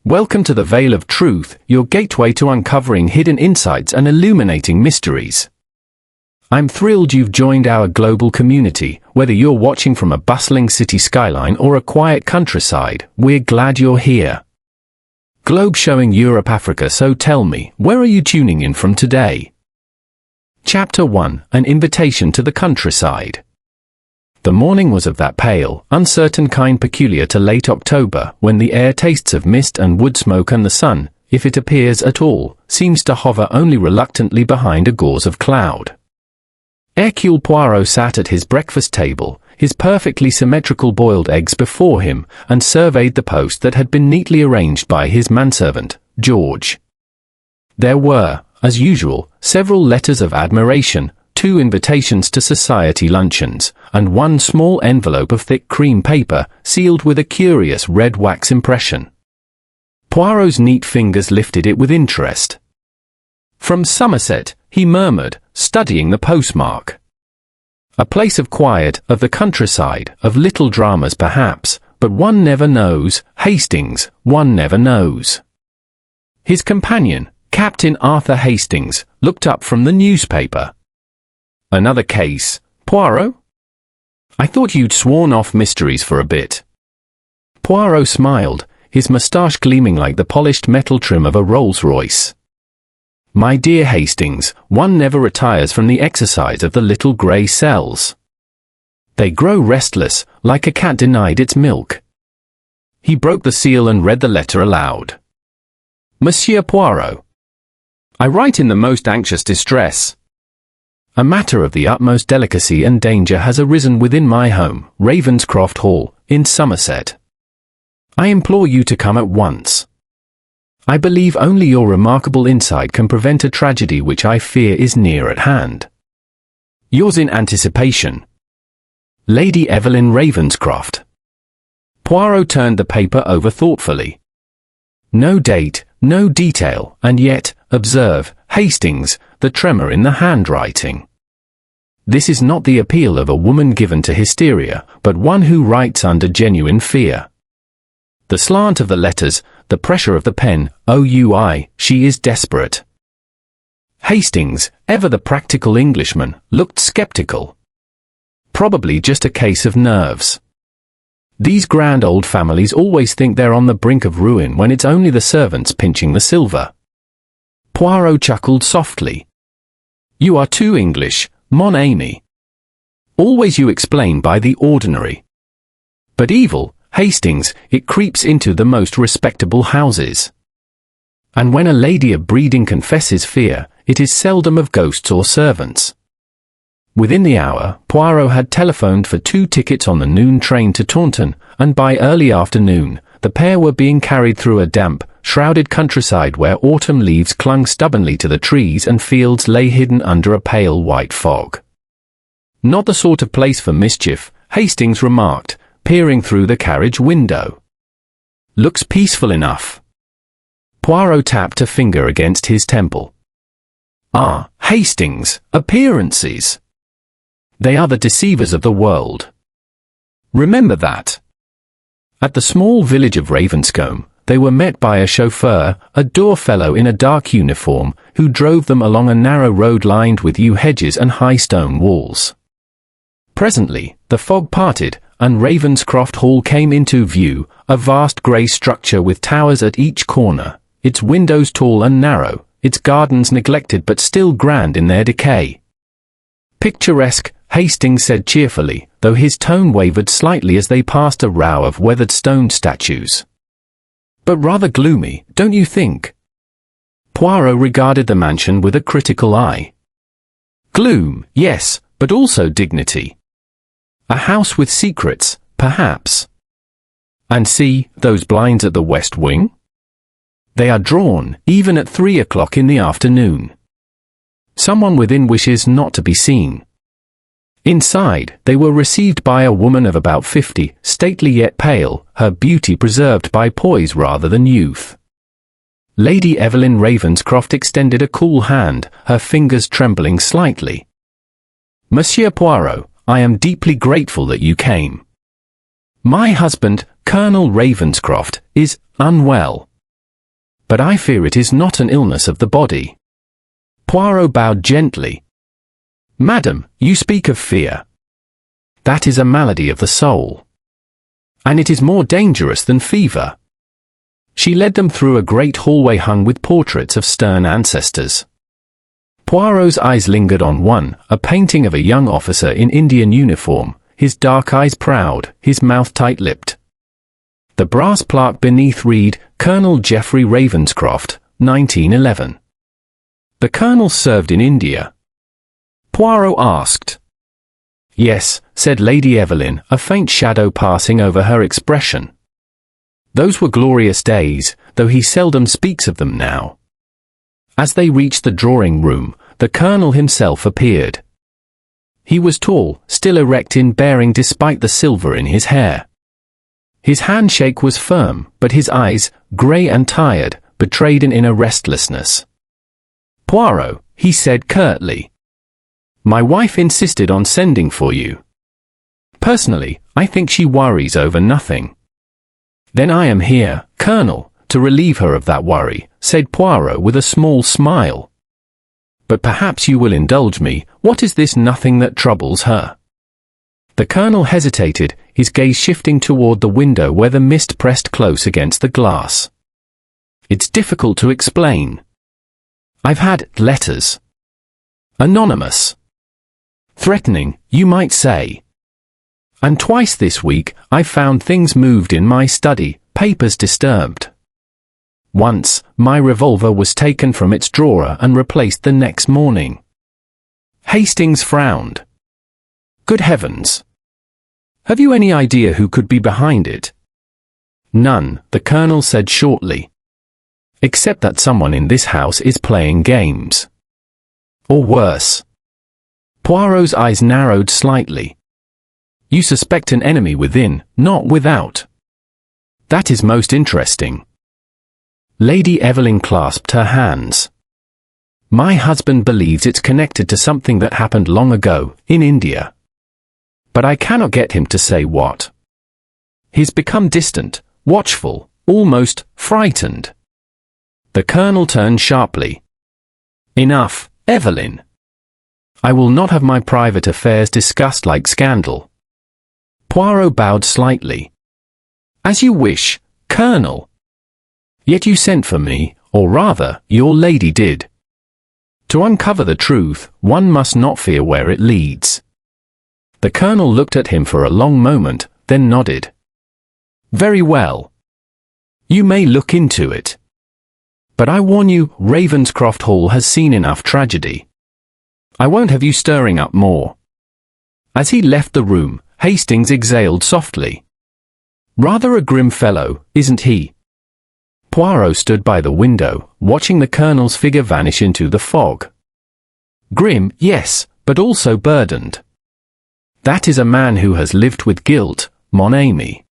Welcome to the Veil of Truth, your gateway to uncovering hidden insights and illuminating mysteries. I'm thrilled you've joined our global community. Whether you're watching from a bustling city skyline or a quiet countryside, we're glad you're here. Globe showing Europe, Africa, so tell me, where are you tuning in from today? Chapter 1, An Invitation to the Countryside. The morning was of that pale, uncertain kind peculiar to late October, when the air tastes of mist and wood smoke, and the sun, if it appears at all, seems to hover only reluctantly behind a gauze of cloud. Hercule Poirot sat at his breakfast table, his perfectly symmetrical boiled eggs before him, and surveyed the post that had been neatly arranged by his manservant, George. There were, as usual, several letters of admiration, 2 invitations to society luncheons, and 1 small envelope of thick cream paper, sealed with a curious red wax impression. Poirot's neat fingers lifted it with interest. "From Somerset," he murmured, studying the postmark. A place of quiet, of the countryside, of little dramas perhaps, but one never knows. Hastings, one never knows. His companion, Captain Arthur Hastings, looked up from the newspaper. "Another case, Poirot? I thought you'd sworn off mysteries for a bit." Poirot smiled, his moustache gleaming like the polished metal trim of a Rolls-Royce. "My dear Hastings, one never retires from the exercise of the little grey cells. They grow restless, like a cat denied its milk." He broke the seal and read the letter aloud. "Monsieur Poirot, I write in the most anxious distress. A matter of the utmost delicacy and danger has arisen within my home, Ravenscroft Hall, in Somerset. I implore you to come at once. I believe only your remarkable insight can prevent a tragedy which I fear is near at hand. Yours in anticipation, Lady Evelyn Ravenscroft." Poirot turned the paper over thoughtfully. No date, no detail, and yet, observe, Hastings, the tremor in the handwriting. This is not the appeal of a woman given to hysteria, but one who writes under genuine fear. The slant of the letters, the pressure of the pen, she is desperate. Hastings, ever the practical Englishman, looked skeptical. Probably just a case of nerves. These grand old families always think they're on the brink of ruin when it's only the servants pinching the silver. Poirot chuckled softly. "You are too English, mon ami. Always you explain by the ordinary. But evil, Hastings, it creeps into the most respectable houses. And when a lady of breeding confesses fear, it is seldom of ghosts or servants." Within the hour, Poirot had telephoned for 2 tickets on the noon train to Taunton, and by early afternoon, the pair were being carried through a damp, shrouded countryside where autumn leaves clung stubbornly to the trees and fields lay hidden under a pale white fog. "Not the sort of place for mischief," Hastings remarked, peering through the carriage window. "Looks peaceful enough." Poirot tapped a finger against his temple. "Ah, Hastings, appearances. They are the deceivers of the world. Remember that." At the small village of Ravenscombe, they were met by a chauffeur, a door fellow in a dark uniform, who drove them along a narrow road lined with yew hedges and high stone walls. Presently, the fog parted, and Ravenscroft Hall came into view, a vast grey structure with towers at each corner, its windows tall and narrow, its gardens neglected but still grand in their decay. "Picturesque," Hastings said cheerfully, though his tone wavered slightly as they passed a row of weathered stone statues. "But rather gloomy, don't you think?" Poirot regarded the mansion with a critical eye. "Gloom, yes, but also dignity. A house with secrets, perhaps. And see, those blinds at the west wing? They are drawn, even at 3 o'clock in the afternoon. Someone within wishes not to be seen." Inside, they were received by a woman of about 50, stately yet pale, her beauty preserved by poise rather than youth. Lady Evelyn Ravenscroft extended a cool hand, her fingers trembling slightly. "Monsieur Poirot, I am deeply grateful that you came. My husband, Colonel Ravenscroft, is unwell. but I fear it is not an illness of the body." Poirot bowed gently. "Madam, you speak of fear. That is a malady of the soul. And it is more dangerous than fever." She led them through a great hallway hung with portraits of stern ancestors. Poirot's eyes lingered on one, a painting of a young officer in Indian uniform, his dark eyes proud, his mouth tight-lipped. The brass plaque beneath read, "Colonel Geoffrey Ravenscroft, 1911. The colonel served in India?" Poirot asked. "Yes," said Lady Evelyn, a faint shadow passing over her expression. "Those were glorious days, though he seldom speaks of them now." As they reached the drawing room, the colonel himself appeared. He was tall, still erect in bearing despite the silver in his hair. His handshake was firm, but his eyes, grey and tired, betrayed an inner restlessness. "Poirot," he said curtly. "My wife insisted on sending for you. Personally, I think she worries over nothing." "Then I am here, Colonel, to relieve her of that worry," said Poirot with a small smile. "But perhaps you will indulge me, what is this nothing that troubles her?" The colonel hesitated, his gaze shifting toward the window where the mist pressed close against the glass. "It's difficult to explain. I've had letters. Anonymous. Threatening, you might say. And twice this week, I've found things moved in my study, papers disturbed. Once, my revolver was taken from its drawer and replaced the next morning." Hastings frowned. "Good heavens! Have you any idea who could be behind it?" "None," the colonel said shortly. "Except that someone in this house is playing games. Or worse." Poirot's eyes narrowed slightly. "You suspect an enemy within, not without. That is most interesting." Lady Evelyn clasped her hands. "My husband believes it's connected to something that happened long ago, in India. But I cannot get him to say what. He's become distant, watchful, almost frightened." The colonel turned sharply. "Enough, Evelyn. I will not have my private affairs discussed like scandal." Poirot bowed slightly. "As you wish, Colonel. Yet you sent for me, or rather, your lady did. To uncover the truth, one must not fear where it leads." The colonel looked at him for a long moment, then nodded. "Very well. You may look into it. But I warn you, Ravenscroft Hall has seen enough tragedy. I won't have you stirring up more." As he left the room, Hastings exhaled softly. "Rather a grim fellow, isn't he?" Poirot stood by the window, watching the colonel's figure vanish into the fog. "Grim, yes, but also burdened. That is a man who has lived with guilt, mon ami.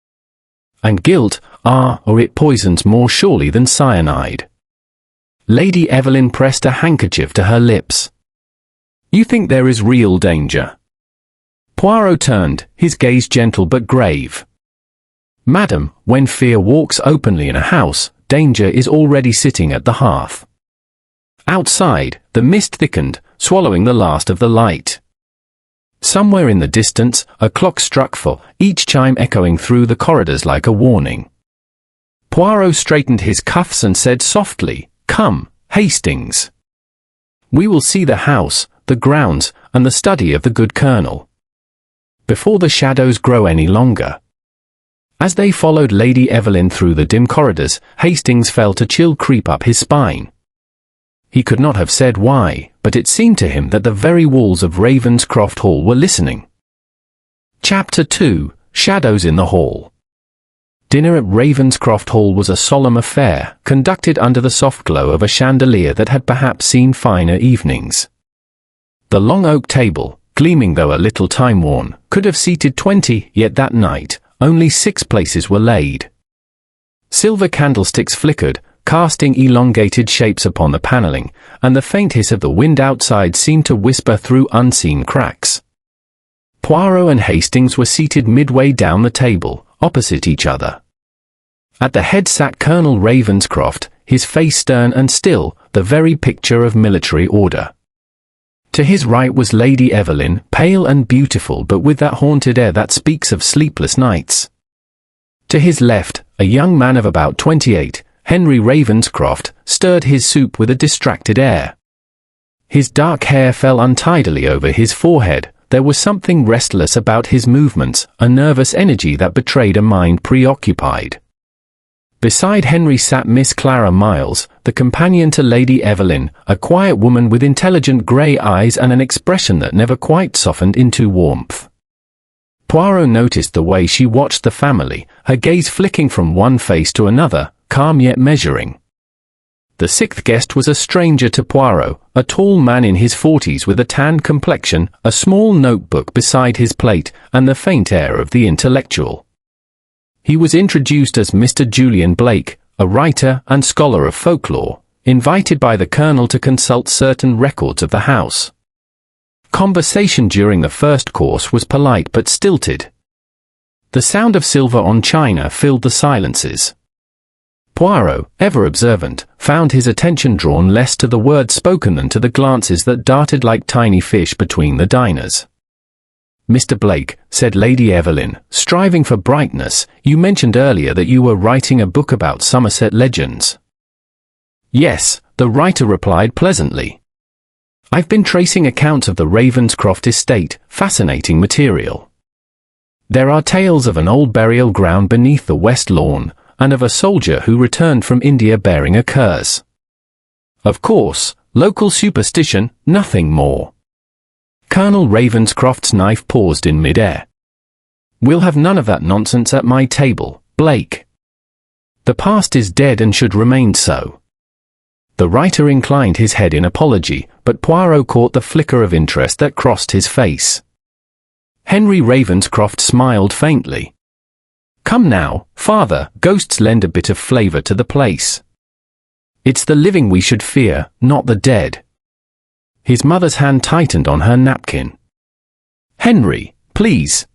And guilt, or it poisons more surely than cyanide." Lady Evelyn pressed a handkerchief to her lips. "You think there is real danger?" Poirot turned, his gaze gentle but grave. "Madam, when fear walks openly in a house, danger is already sitting at the hearth." Outside, the mist thickened, swallowing the last of the light. Somewhere in the distance, a clock struck 4, each chime echoing through the corridors like a warning. Poirot straightened his cuffs and said softly, "Come, Hastings. We will see the house, the grounds, and the study of the good colonel. Before the shadows grow any longer." As they followed Lady Evelyn through the dim corridors, Hastings felt a chill creep up his spine. He could not have said why, but it seemed to him that the very walls of Ravenscroft Hall were listening. Chapter 2, Shadows in the Hall. Dinner at Ravenscroft Hall was a solemn affair, conducted under the soft glow of a chandelier that had perhaps seen finer evenings. The long oak table, gleaming though a little time-worn, could have seated 20, yet that night, only 6 places were laid. Silver candlesticks flickered, casting elongated shapes upon the paneling, and the faint hiss of the wind outside seemed to whisper through unseen cracks. Poirot and Hastings were seated midway down the table, opposite each other. At the head sat Colonel Ravenscroft, his face stern and still, the very picture of military order. To his right was Lady Evelyn, pale and beautiful but with that haunted air that speaks of sleepless nights. To his left, a young man of about 28, Henry Ravenscroft, stirred his soup with a distracted air. His dark hair fell untidily over his forehead. There was something restless about his movements, a nervous energy that betrayed a mind preoccupied. Beside Henry sat Miss Clara Miles, the companion to Lady Evelyn, a quiet woman with intelligent grey eyes and an expression that never quite softened into warmth. Poirot noticed the way she watched the family, her gaze flicking from one face to another, calm yet measuring. The sixth guest was a stranger to Poirot, a tall man in his 40s with a tan complexion, a small notebook beside his plate, and the faint air of the intellectual. He was introduced as Mr. Julian Blake, a writer and scholar of folklore, invited by the Colonel to consult certain records of the house. Conversation during the first course was polite but stilted. The sound of silver on china filled the silences. Poirot, ever observant, found his attention drawn less to the words spoken than to the glances that darted like tiny fish between the diners. "Mr. Blake," said Lady Evelyn, striving for brightness, "you mentioned earlier that you were writing a book about Somerset legends." "Yes," the writer replied pleasantly. "I've been tracing accounts of the Ravenscroft estate, fascinating material. There are tales of an old burial ground beneath the west lawn, and of a soldier who returned from India bearing a curse. Of course, local superstition, nothing more." Colonel Ravenscroft's knife paused in mid-air. "We'll have none of that nonsense at my table, Blake. The past is dead and should remain so." The writer inclined his head in apology, but Poirot caught the flicker of interest that crossed his face. Henry Ravenscroft smiled faintly. "Come now, father, ghosts lend a bit of flavour to the place. It's the living we should fear, not the dead." His mother's hand tightened on her napkin. "Henry, please."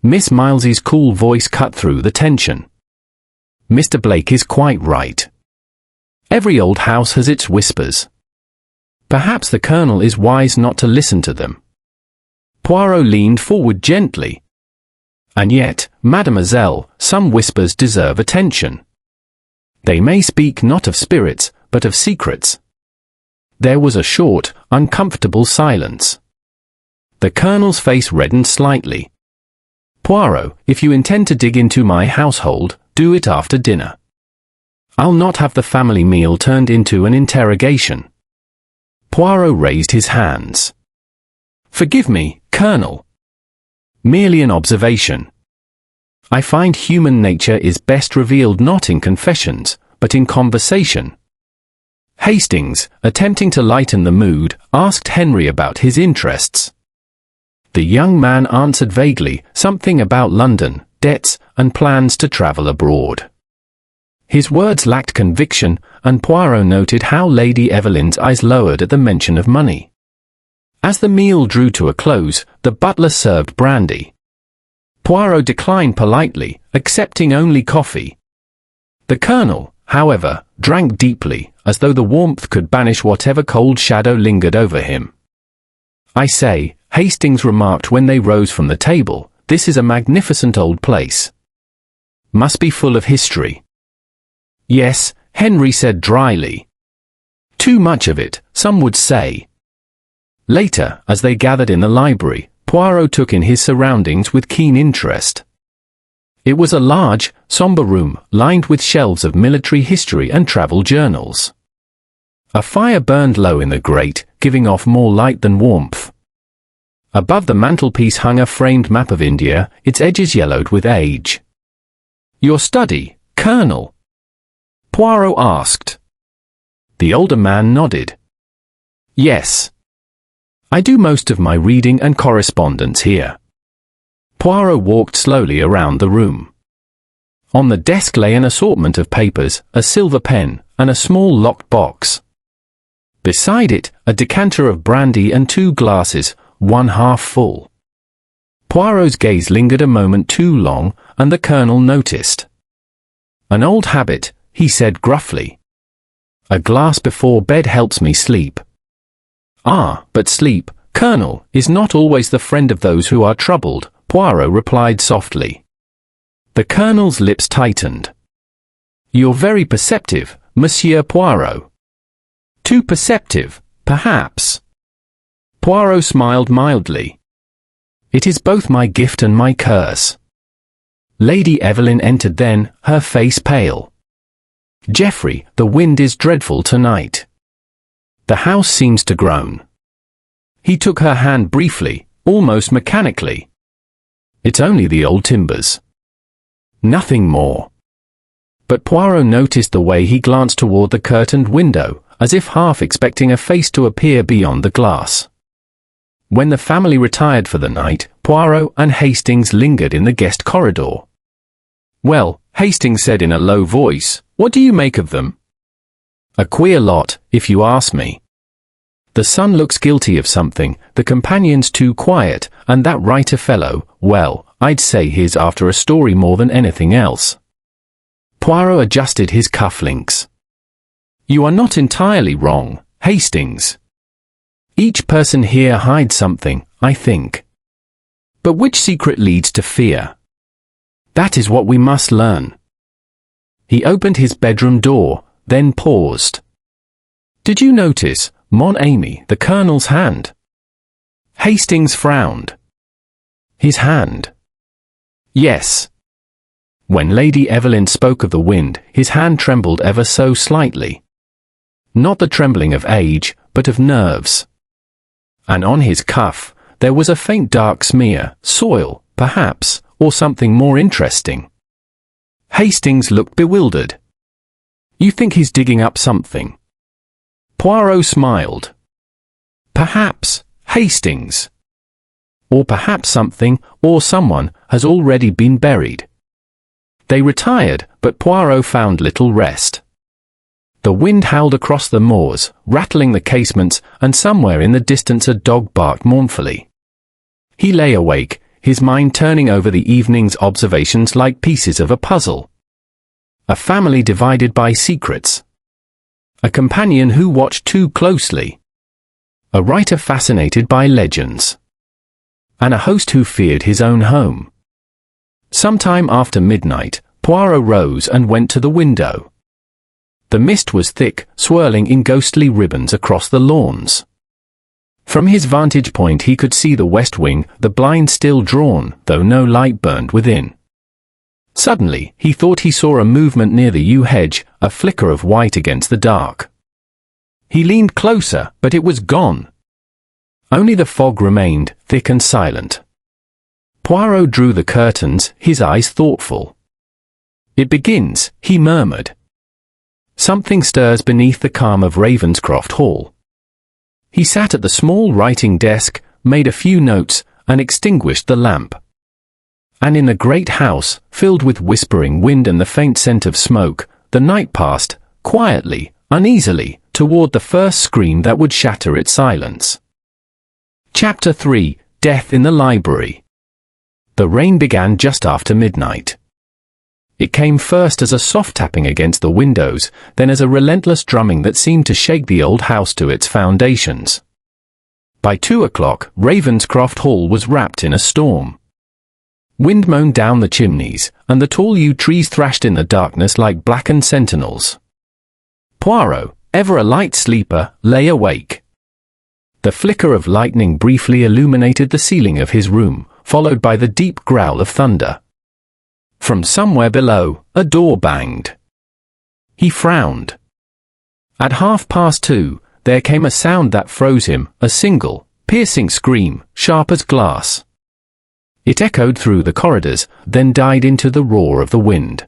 Miss Miles's cool voice cut through the tension. "Mr. Blake is quite right. Every old house has its whispers. Perhaps the Colonel is wise not to listen to them." Poirot leaned forward gently. "And yet, mademoiselle, some whispers deserve attention. They may speak not of spirits, but of secrets." There was a short, uncomfortable silence. The Colonel's face reddened slightly. "Poirot, if you intend to dig into my household, do it after dinner. I'll not have the family meal turned into an interrogation." Poirot raised his hands. "Forgive me, Colonel. Merely an observation. I find human nature is best revealed not in confessions, but in conversation." Hastings, attempting to lighten the mood, asked Henry about his interests. The young man answered vaguely, something about London, debts, and plans to travel abroad. His words lacked conviction, and Poirot noted how Lady Evelyn's eyes lowered at the mention of money. As the meal drew to a close, the butler served brandy. Poirot declined politely, accepting only coffee. The Colonel, however, drank deeply, as though the warmth could banish whatever cold shadow lingered over him. "I say," Hastings remarked when they rose from the table, "this is a magnificent old place. Must be full of history." "Yes," Henry said dryly. "Too much of it, some would say." Later, as they gathered in the library, Poirot took in his surroundings with keen interest. It was a large, somber room, lined with shelves of military history and travel journals. A fire burned low in the grate, giving off more light than warmth. Above the mantelpiece hung a framed map of India, its edges yellowed with age. "Your study, Colonel?" Poirot asked. The older man nodded. "Yes. I do most of my reading and correspondence here." Poirot walked slowly around the room. On the desk lay an assortment of papers, a silver pen, and a small locked box. Beside it, a decanter of brandy and two glasses, one half full. Poirot's gaze lingered a moment too long, and the Colonel noticed. "An old habit," he said gruffly. A glass before bed helps me sleep. Ah, but sleep, Colonel, is not always the friend of those who are troubled, Poirot replied softly. The Colonel's lips tightened. You're very perceptive, Monsieur Poirot. Too perceptive, perhaps. Poirot smiled mildly. It is both my gift and my curse. Lady Evelyn entered then, her face pale. Geoffrey, the wind is dreadful tonight. The house seems to groan. He took her hand briefly, almost mechanically. It's only the old timbers. Nothing more. But Poirot noticed the way he glanced toward the curtained window, as if half expecting a face to appear beyond the glass. When the family retired for the night, Poirot and Hastings lingered in the guest corridor. Well, Hastings said in a low voice, what do you make of them? A queer lot, if you ask me. The son looks guilty of something, the companion's too quiet, and that writer fellow, well, I'd say he's after a story more than anything else. Poirot adjusted his cufflinks. You are not entirely wrong, Hastings. Each person here hides something, I think. But which secret leads to fear? That is what we must learn. He opened his bedroom door, then paused. Did you notice, mon ami, the Colonel's hand? Hastings frowned. His hand? Yes. When Lady Evelyn spoke of the wind, his hand trembled ever so slightly. Not the trembling of age, but of nerves. And on his cuff, there was a faint dark smear, soil, perhaps, or something more interesting. Hastings looked bewildered. You think he's digging up something? Poirot smiled. Perhaps, Hastings. Or perhaps something, or someone, has already been buried. They retired, but Poirot found little rest. The wind howled across the moors, rattling the casements, and somewhere in the distance a dog barked mournfully. He lay awake, his mind turning over the evening's observations like pieces of a puzzle. A family divided by secrets. A companion who watched too closely. A writer fascinated by legends. And a host who feared his own home. Sometime after midnight, Poirot rose and went to the window. The mist was thick, swirling in ghostly ribbons across the lawns. From his vantage point he could see the west wing, the blind still drawn, though no light burned within. Suddenly, he thought he saw a movement near the yew hedge, a flicker of white against the dark. He leaned closer, but it was gone. Only the fog remained, thick and silent. Poirot drew the curtains, his eyes thoughtful. It begins, he murmured. Something stirs beneath the calm of Ravenscroft Hall. He sat at the small writing desk, made a few notes, and extinguished the lamp. And in the great house, filled with whispering wind and the faint scent of smoke, the night passed, quietly, uneasily, toward the first scream that would shatter its silence. Chapter 3, Death in the Library. The rain began just after midnight. It came first as a soft tapping against the windows, then as a relentless drumming that seemed to shake the old house to its foundations. By 2 o'clock, Ravenscroft Hall was wrapped in a storm. Wind moaned down the chimneys, and the tall yew trees thrashed in the darkness like blackened sentinels. Poirot, ever a light sleeper, lay awake. The flicker of lightning briefly illuminated the ceiling of his room, followed by the deep growl of thunder. From somewhere below, a door banged. He frowned. At 2:30, there came a sound that froze him, a single, piercing scream, sharp as glass. It echoed through the corridors, then died into the roar of the wind.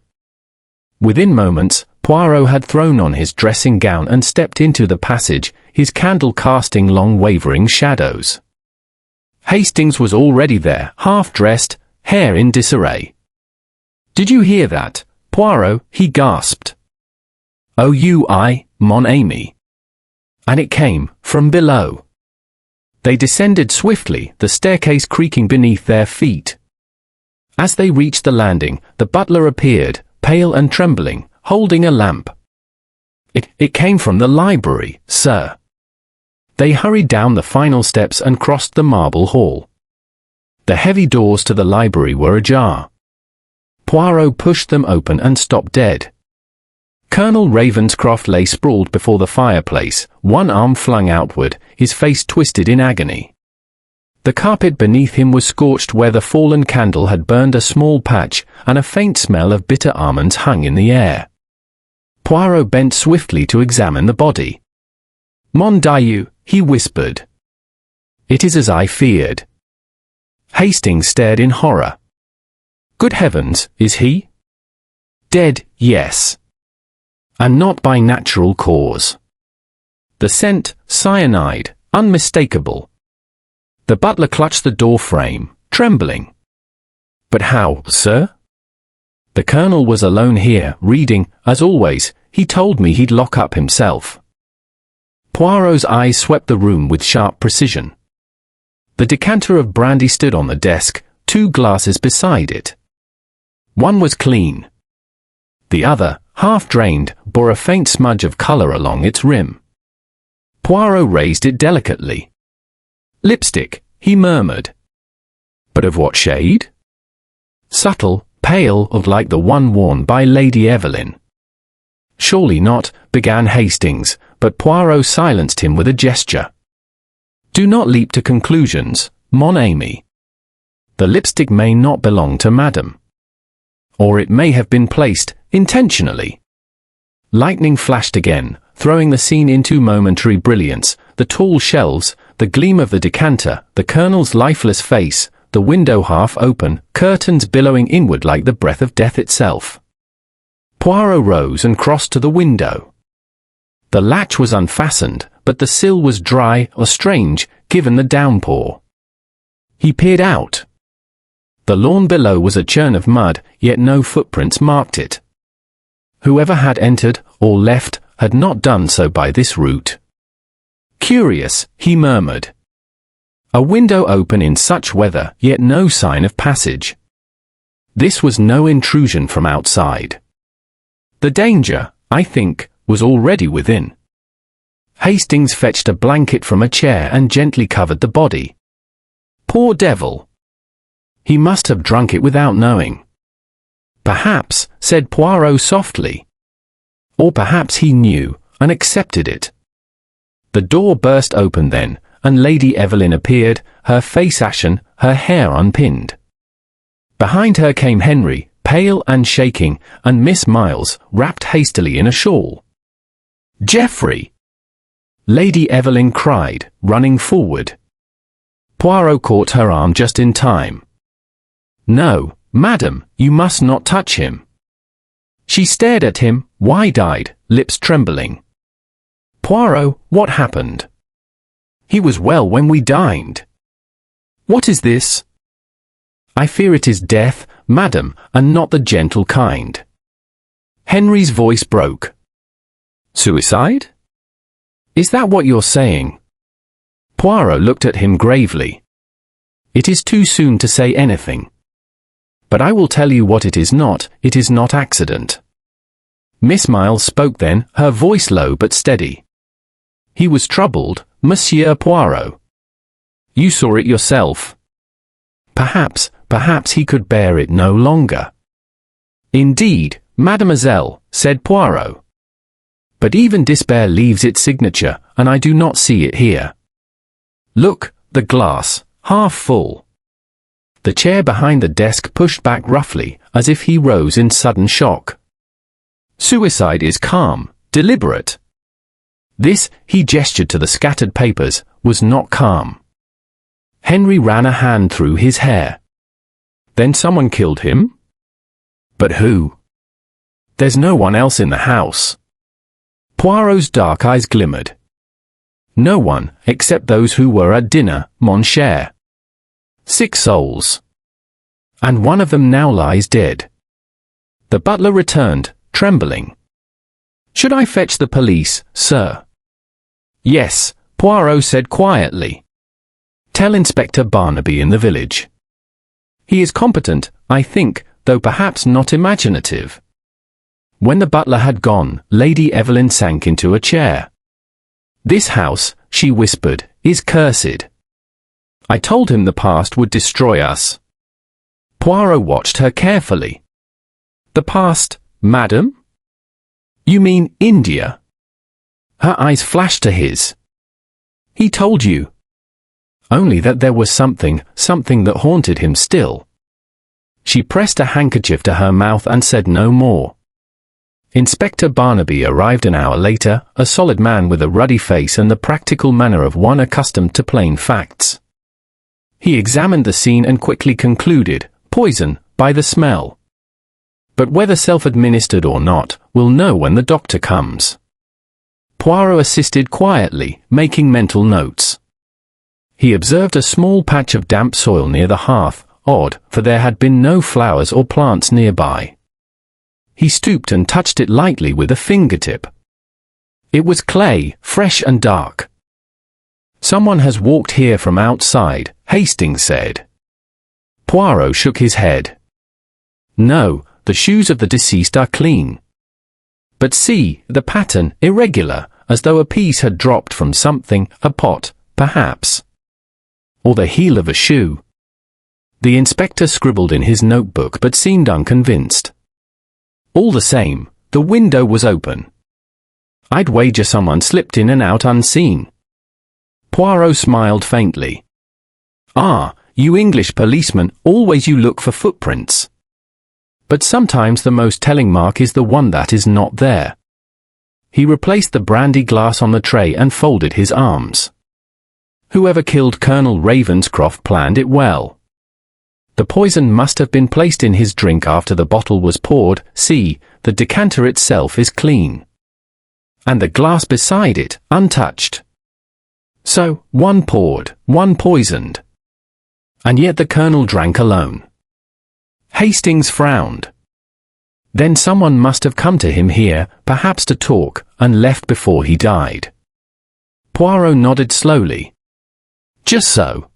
Within moments, Poirot had thrown on his dressing gown and stepped into the passage, his candle casting long wavering shadows. Hastings was already there, half-dressed, hair in disarray. "Did you hear that, Poirot?" he gasped. "Oh, mon ami." And it came from below. They descended swiftly, the staircase creaking beneath their feet. As they reached the landing, the butler appeared, pale and trembling, holding a lamp. It came from the library, sir." They hurried down the final steps and crossed the marble hall. The heavy doors to the library were ajar. Poirot pushed them open and stopped dead. Colonel Ravenscroft lay sprawled before the fireplace, one arm flung outward, his face twisted in agony. The carpet beneath him was scorched where the fallen candle had burned a small patch, and a faint smell of bitter almonds hung in the air. Poirot bent swiftly to examine the body. "Mon Dieu," he whispered. "It is as I feared." Hastings stared in horror. "Good heavens, is he?" "Dead, yes. And not by natural cause. The scent, cyanide, unmistakable." The butler clutched the door frame, trembling. "But how, sir?" "The colonel was alone here, reading, as always. He told me he'd lock up himself." Poirot's eyes swept the room with sharp precision. The decanter of brandy stood on the desk, two glasses beside it. One was clean. The other, half drained, bore a faint smudge of colour along its rim. Poirot raised it delicately. "Lipstick," he murmured. "But of what shade?" "Subtle, pale, like the one worn by Lady Evelyn." "Surely not," began Hastings, but Poirot silenced him with a gesture. "Do not leap to conclusions, mon ami. The lipstick may not belong to Madame. Or it may have been placed, intentionally." Lightning flashed again, throwing the scene into momentary brilliance, the tall shelves, the gleam of the decanter, the colonel's lifeless face, the window half open, curtains billowing inward like the breath of death itself. Poirot rose and crossed to the window. The latch was unfastened, but the sill was dry or strange, given the downpour. He peered out. The lawn below was a churn of mud, yet no footprints marked it. Whoever had entered, or left, had not done so by this route. "Curious," he murmured. "A window open in such weather, yet no sign of passage. This was no intrusion from outside. The danger, I think, was already within." Hastings fetched a blanket from a chair and gently covered the body. "Poor devil. He must have drunk it without knowing." "Perhaps," said Poirot softly. "Or perhaps he knew, and accepted it." The door burst open then, and Lady Evelyn appeared, her face ashen, her hair unpinned. Behind her came Henry, pale and shaking, and Miss Miles, wrapped hastily in a shawl. "Geoffrey!" Lady Evelyn cried, running forward. Poirot caught her arm just in time. "No, madam, you must not touch him." She stared at him, wide-eyed, lips trembling. "Poirot, what happened?" "He was well when we dined." "What is this?" "I fear it is death, madam, and not the gentle kind." Henry's voice broke. "Suicide? Is that what you're saying?" Poirot looked at him gravely. "It is too soon to say anything. But I will tell you what it is not accident." Miss Miles spoke then, her voice low but steady. "He was troubled, Monsieur Poirot. You saw it yourself. Perhaps he could bear it no longer." "Indeed, mademoiselle," said Poirot. "But even despair leaves its signature, and I do not see it here. Look, the glass, half full." The chair behind the desk pushed back roughly, as if he rose in sudden shock. "Suicide is calm, deliberate. This," he gestured to the scattered papers, "was not calm." Henry ran a hand through his hair. "Then someone killed him?" "But who?" "There's no one else in the house." Poirot's dark eyes glimmered. "No one, except those who were at dinner, mon cher. 6 souls. And one of them now lies dead." The butler returned, trembling. "Should I fetch the police, sir?" "Yes," Poirot said quietly. "Tell Inspector Barnaby in the village. He is competent, I think, though perhaps not imaginative." When the butler had gone, Lady Evelyn sank into a chair. "This house," she whispered, "is cursed. I told him the past would destroy us." Poirot watched her carefully. "The past, madam? You mean India?" Her eyes flashed to his. "He told you." Only that there was something that haunted him still. She pressed a handkerchief to her mouth and said no more. Inspector Barnaby arrived an hour later, a solid man with a ruddy face and the practical manner of one accustomed to plain facts. He examined the scene and quickly concluded, "Poison, by the smell. But whether self-administered or not, we'll know when the doctor comes." Poirot assisted quietly, making mental notes. He observed a small patch of damp soil near the hearth, odd, for there had been no flowers or plants nearby. He stooped and touched it lightly with a fingertip. It was clay, fresh and dark. "Someone has walked here from outside," Hastings said. Poirot shook his head. "No, the shoes of the deceased are clean. But see, the pattern, irregular, as though a piece had dropped from something, a pot, perhaps. Or the heel of a shoe." The inspector scribbled in his notebook but seemed unconvinced. "All the same, the window was open. I'd wager someone slipped in and out unseen." Poirot smiled faintly. "Ah, you English policemen, always you look for footprints. But sometimes the most telling mark is the one that is not there." He replaced the brandy glass on the tray and folded his arms. "Whoever killed Colonel Ravenscroft planned it well. The poison must have been placed in his drink after the bottle was poured. See, the decanter itself is clean. And the glass beside it, untouched. So, one poured, one poisoned. And yet the Colonel drank alone." Hastings frowned. "Then someone must have come to him here, perhaps to talk, and left before he died." Poirot nodded slowly. "Just so.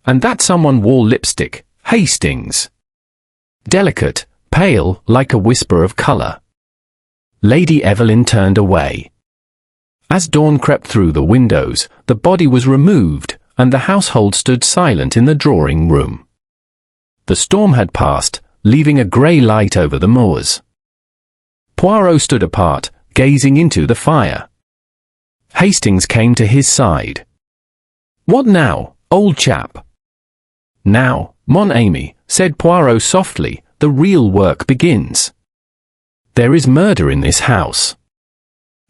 And that someone wore lipstick, Hastings. Delicate, pale, like a whisper of colour." Lady Evelyn turned away. As dawn crept through the windows, the body was removed, and the household stood silent in the drawing room. The storm had passed, leaving a grey light over the moors. Poirot stood apart, gazing into the fire. Hastings came to his side. "What now, old chap?" "Now, mon ami," said Poirot softly, "the real work begins. There is murder in this house.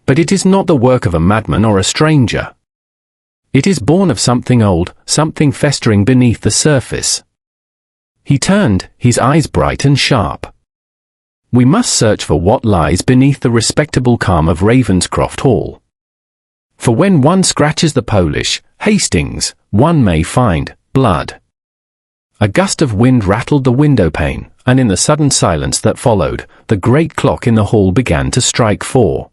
But it is not the work of a madman or a stranger. It is born of something old, something festering beneath the surface." He turned, his eyes bright and sharp. "We must search for what lies beneath the respectable calm of Ravenscroft Hall. For when one scratches the Polish, Hastings, one may find blood." A gust of wind rattled the window pane, and in the sudden silence that followed, the great clock in the hall began to strike 4.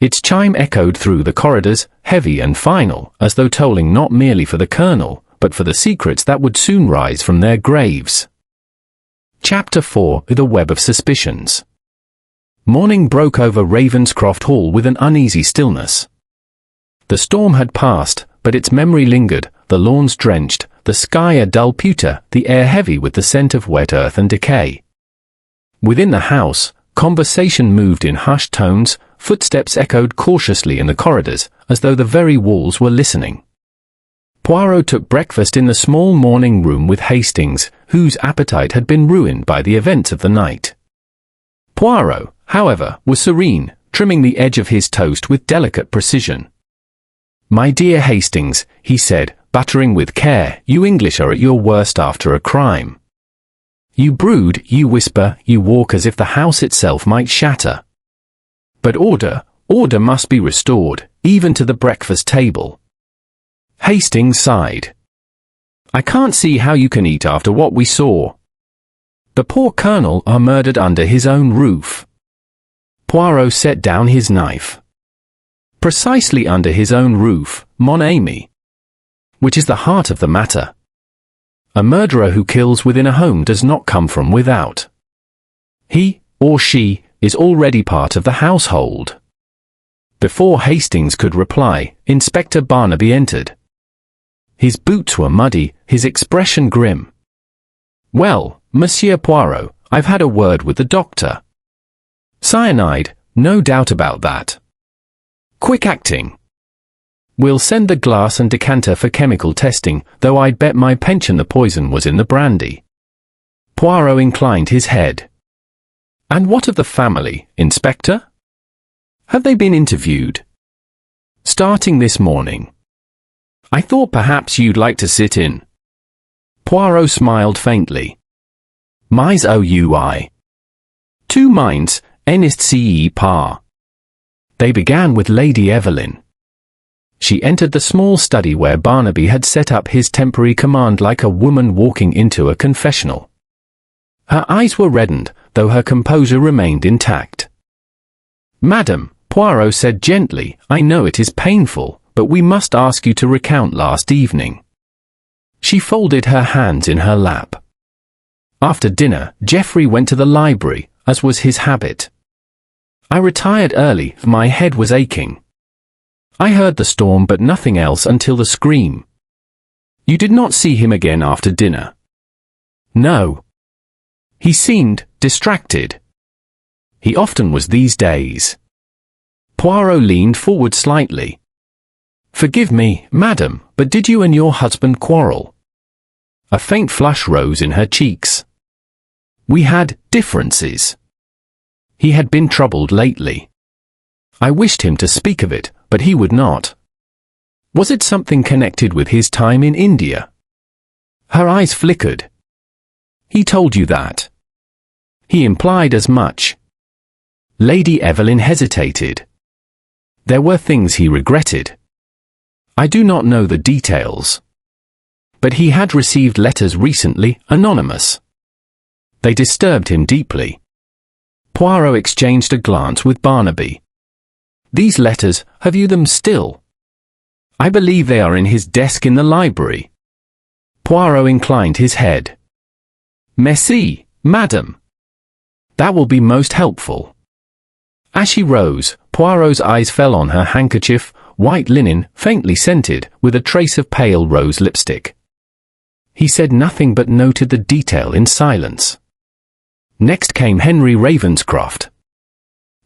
Its chime echoed through the corridors, heavy and final, as though tolling not merely for the Colonel, but for the secrets that would soon rise from their graves. Chapter 4: The Web of Suspicions. Morning broke over Ravenscroft Hall with an uneasy stillness. The storm had passed, but its memory lingered, the lawns drenched, the sky a dull pewter, the air heavy with the scent of wet earth and decay. Within the house, conversation moved in hushed tones, footsteps echoed cautiously in the corridors, as though the very walls were listening. Poirot took breakfast in the small morning room with Hastings, whose appetite had been ruined by the events of the night. Poirot, however, was serene, trimming the edge of his toast with delicate precision. "My dear Hastings," he said, buttering with care, "you English are at your worst after a crime. You brood, you whisper, you walk as if the house itself might shatter. But order must be restored, even to the breakfast table." Hastings sighed. "I can't see how you can eat after what we saw. The poor Colonel are murdered under his own roof." Poirot set down his knife. "Precisely under his own roof, mon ami. Which is the heart of the matter. A murderer who kills within a home does not come from without. He, or she, is already part of the household. Before Hastings could reply, Inspector Barnaby entered. His boots were muddy, his expression grim. "Well, Monsieur Poirot, I've had a word with the doctor. Cyanide, no doubt about that. Quick acting. We'll send the glass and decanter for chemical testing, though I'd bet my pension the poison was in the brandy." Poirot inclined his head. "And what of the family, Inspector? Have they been interviewed?" "Starting this morning. I thought perhaps you'd like to sit in." Poirot smiled faintly. "Mais oui. Two minds, n'est ce pas." They began with Lady Evelyn. She entered the small study where Barnaby had set up his temporary command like a woman walking into a confessional. Her eyes were reddened, though her composure remained intact. "Madam," Poirot said gently, "I know it is painful, but we must ask you to recount last evening." She folded her hands in her lap. "After dinner, Geoffrey went to the library, as was his habit. I retired early, for my head was aching. I heard the storm but nothing else until the scream." "You did not see him again after dinner?" "No. He seemed distracted. He often was these days." Poirot leaned forward slightly. "Forgive me, madam, but did you and your husband quarrel?" A faint flush rose in her cheeks. "We had differences. He had been troubled lately. I wished him to speak of it, but he would not." "Was it something connected with his time in India?" Her eyes flickered. "He told you that?" "He implied as much." Lady Evelyn hesitated. "There were things he regretted. I do not know the details. But he had received letters recently, anonymous. They disturbed him deeply." Poirot exchanged a glance with Barnaby. "These letters, have you them still?" "I believe they are in his desk in the library." Poirot inclined his head. "Merci, madam. That will be most helpful." As she rose, Poirot's eyes fell on her handkerchief, white linen, faintly scented, with a trace of pale rose lipstick. He said nothing but noted the detail in silence. Next came Henry Ravenscroft.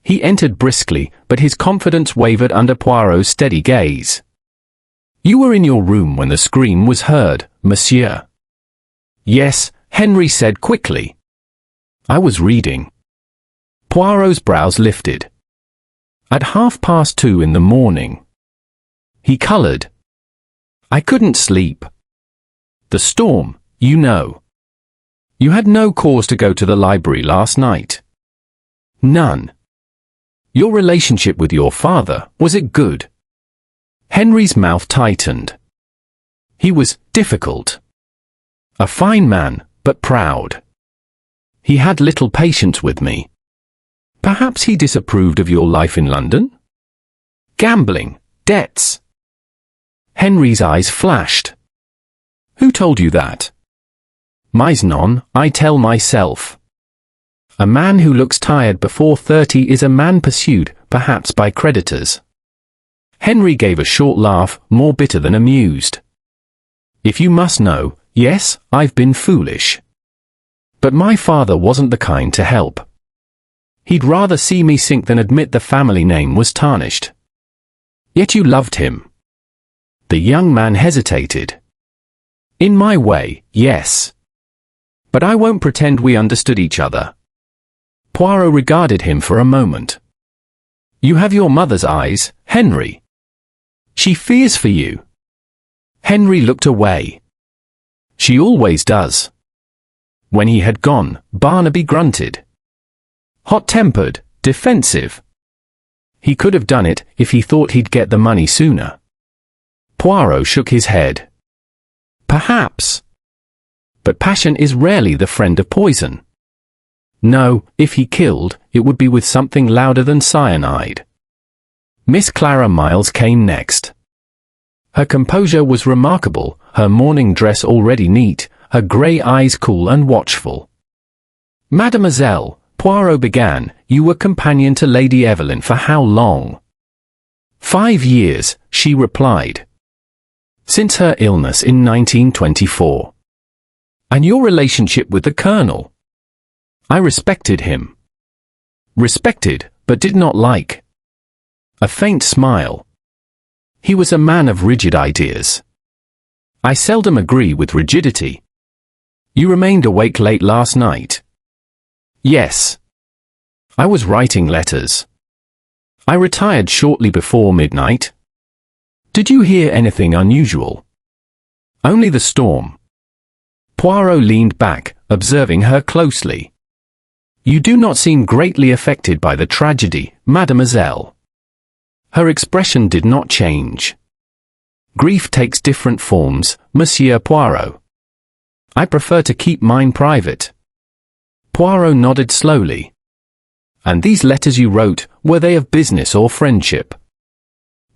He entered briskly, but his confidence wavered under Poirot's steady gaze. "You were in your room when the scream was heard, monsieur." "Yes," Henry said quickly. "I was reading." Poirot's brows lifted. "At 2:30 in the morning." He coloured. "I couldn't sleep. The storm, you know." "You had no cause to go to the library last night?" "None." "Your relationship with your father, was it good?" Henry's mouth tightened. "He was difficult. A fine man, but proud. He had little patience with me." "Perhaps he disapproved of your life in London?" "Gambling, debts." Henry's eyes flashed. "Who told you that?" "Mais non, I tell myself. A man who looks tired before 30 is a man pursued, perhaps by creditors." Henry gave a short laugh, more bitter than amused. "If you must know, yes, I've been foolish. But my father wasn't the kind to help. He'd rather see me sink than admit the family name was tarnished." "Yet you loved him." The young man hesitated. "In my way, yes. But I won't pretend we understood each other." Poirot regarded him for a moment. "You have your mother's eyes, Henry. She fears for you." Henry looked away. "She always does." When he had gone, Barnaby grunted. "Hot-tempered, defensive. He could have done it if he thought he'd get the money sooner." Poirot shook his head. "Perhaps. But passion is rarely the friend of poison. No, if he killed, it would be with something louder than cyanide." Miss Clara Miles came next. Her composure was remarkable, her morning dress already neat, her grey eyes cool and watchful. "Mademoiselle," Poirot began, "You were companion to Lady Evelyn for how long?" "5 years," she replied. "Since her illness in 1924. "And your relationship with the Colonel?" "I respected him." "Respected, but did not like." A faint smile. "He was a man of rigid ideas." "I seldom agree with rigidity." "You remained awake late last night?" "Yes. I was writing letters." "I retired shortly before midnight." "Did you hear anything unusual?" "Only the storm." Poirot leaned back, observing her closely. "You do not seem greatly affected by the tragedy, mademoiselle." Her expression did not change. "Grief takes different forms, Monsieur Poirot. I prefer to keep mine private." Poirot nodded slowly. "And these letters you wrote, were they of business or friendship?"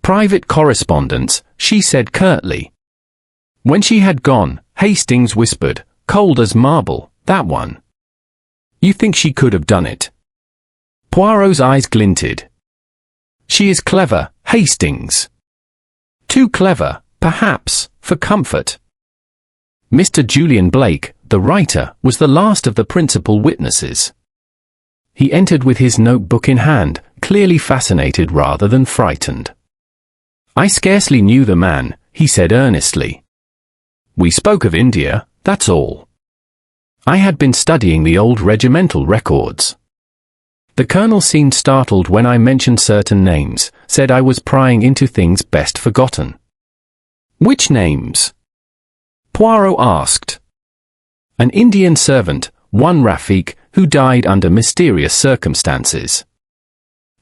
"Private correspondence," she said curtly. When she had gone, Hastings whispered, cold as marble, "That one. You think she could have done it?" Poirot's eyes glinted. "She is clever, Hastings. Too clever, perhaps, for comfort." Mr. Julian Blake, the writer, was the last of the principal witnesses. He entered with his notebook in hand, clearly fascinated rather than frightened. "I scarcely knew the man," he said earnestly. "We spoke of India, that's all. I had been studying the old regimental records. The Colonel seemed startled when I mentioned certain names, said I was prying into things best forgotten." "Which names?" Poirot asked. "An Indian servant, one Rafik, who died under mysterious circumstances.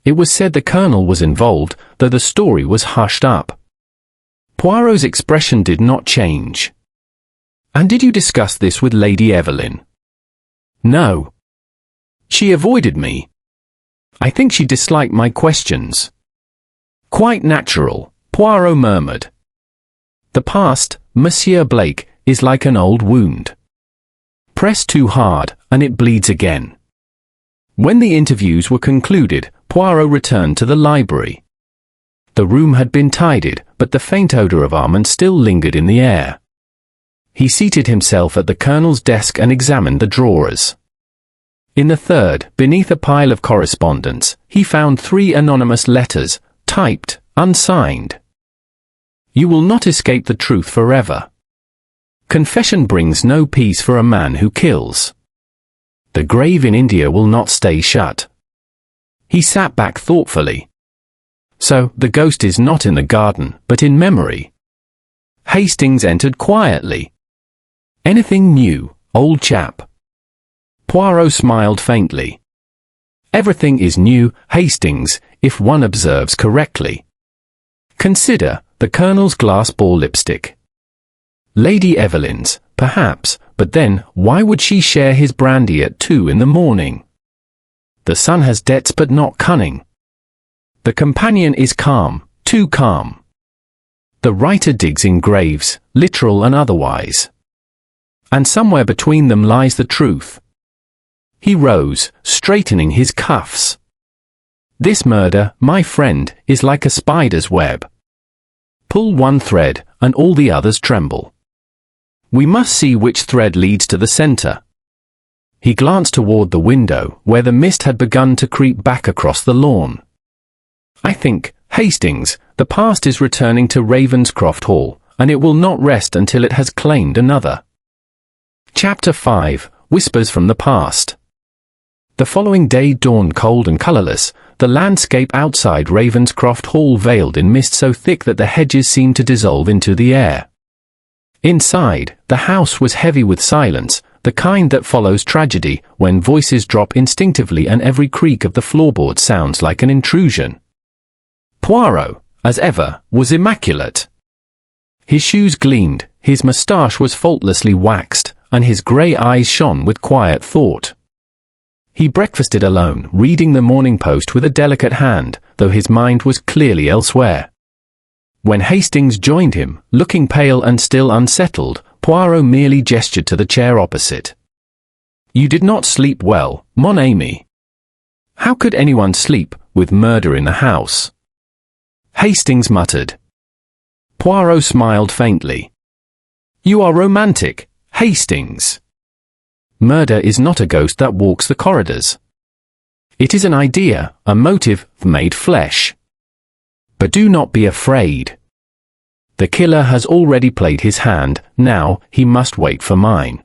It was said the Colonel was involved, though the story was hushed up." Poirot's expression did not change. "And did you discuss this with Lady Evelyn?" "No. She avoided me. I think she disliked my questions." "Quite natural," Poirot murmured. "The past, Monsieur Blake, is like an old wound. Press too hard, and it bleeds again." When the interviews were concluded, Poirot returned to the library. The room had been tidied, but the faint odor of almond still lingered in the air. He seated himself at the Colonel's desk and examined the drawers. In the third, beneath a pile of correspondence, he found 3 anonymous letters, typed, unsigned. "You will not escape the truth forever. Confession brings no peace for a man who kills. The grave in India will not stay shut." He sat back thoughtfully. "So, the ghost is not in the garden, but in memory." Hastings entered quietly. "Anything new, old chap?" Poirot smiled faintly. "Everything is new, Hastings, if one observes correctly. Consider the Colonel's glass ball lipstick. Lady Evelyn's, perhaps, but then, why would she share his brandy at 2 in the morning? The son has debts but not cunning. The companion is calm, too calm. The writer digs in graves, literal and otherwise. And somewhere between them lies the truth." He rose, straightening his cuffs. "This murder, my friend, is like a spider's web. Pull one thread, and all the others tremble. We must see which thread leads to the center." He glanced toward the window, where the mist had begun to creep back across the lawn. "I think, Hastings, the past is returning to Ravenscroft Hall, and it will not rest until it has claimed another." Chapter 5, Whispers from the Past. The following day dawned cold and colorless, the landscape outside Ravenscroft Hall veiled in mist so thick that the hedges seemed to dissolve into the air. Inside, the house was heavy with silence, the kind that follows tragedy, when voices drop instinctively and every creak of the floorboard sounds like an intrusion. Poirot, as ever, was immaculate. His shoes gleamed, his moustache was faultlessly waxed, and his grey eyes shone with quiet thought. He breakfasted alone, reading the Morning Post with a delicate hand, though his mind was clearly elsewhere. When Hastings joined him, looking pale and still unsettled, Poirot merely gestured to the chair opposite. "You did not sleep well, mon ami." How could anyone sleep with murder in the house? Hastings muttered. Poirot smiled faintly. You are romantic, Hastings. Murder is not a ghost that walks the corridors. It is an idea, a motive, made flesh. But do not be afraid. The killer has already played his hand, now he must wait for mine.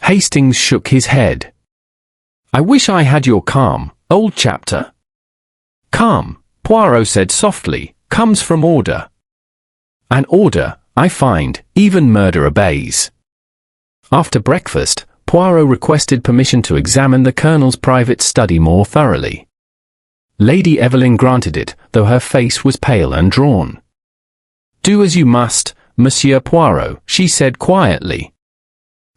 Hastings shook his head. I wish I had your calm, old chapter. Calm, Poirot said softly, comes from order. And order, I find, even murder obeys. After breakfast, Poirot requested permission to examine the Colonel's private study more thoroughly. Lady Evelyn granted it, though her face was pale and drawn. Do as you must, Monsieur Poirot, she said quietly.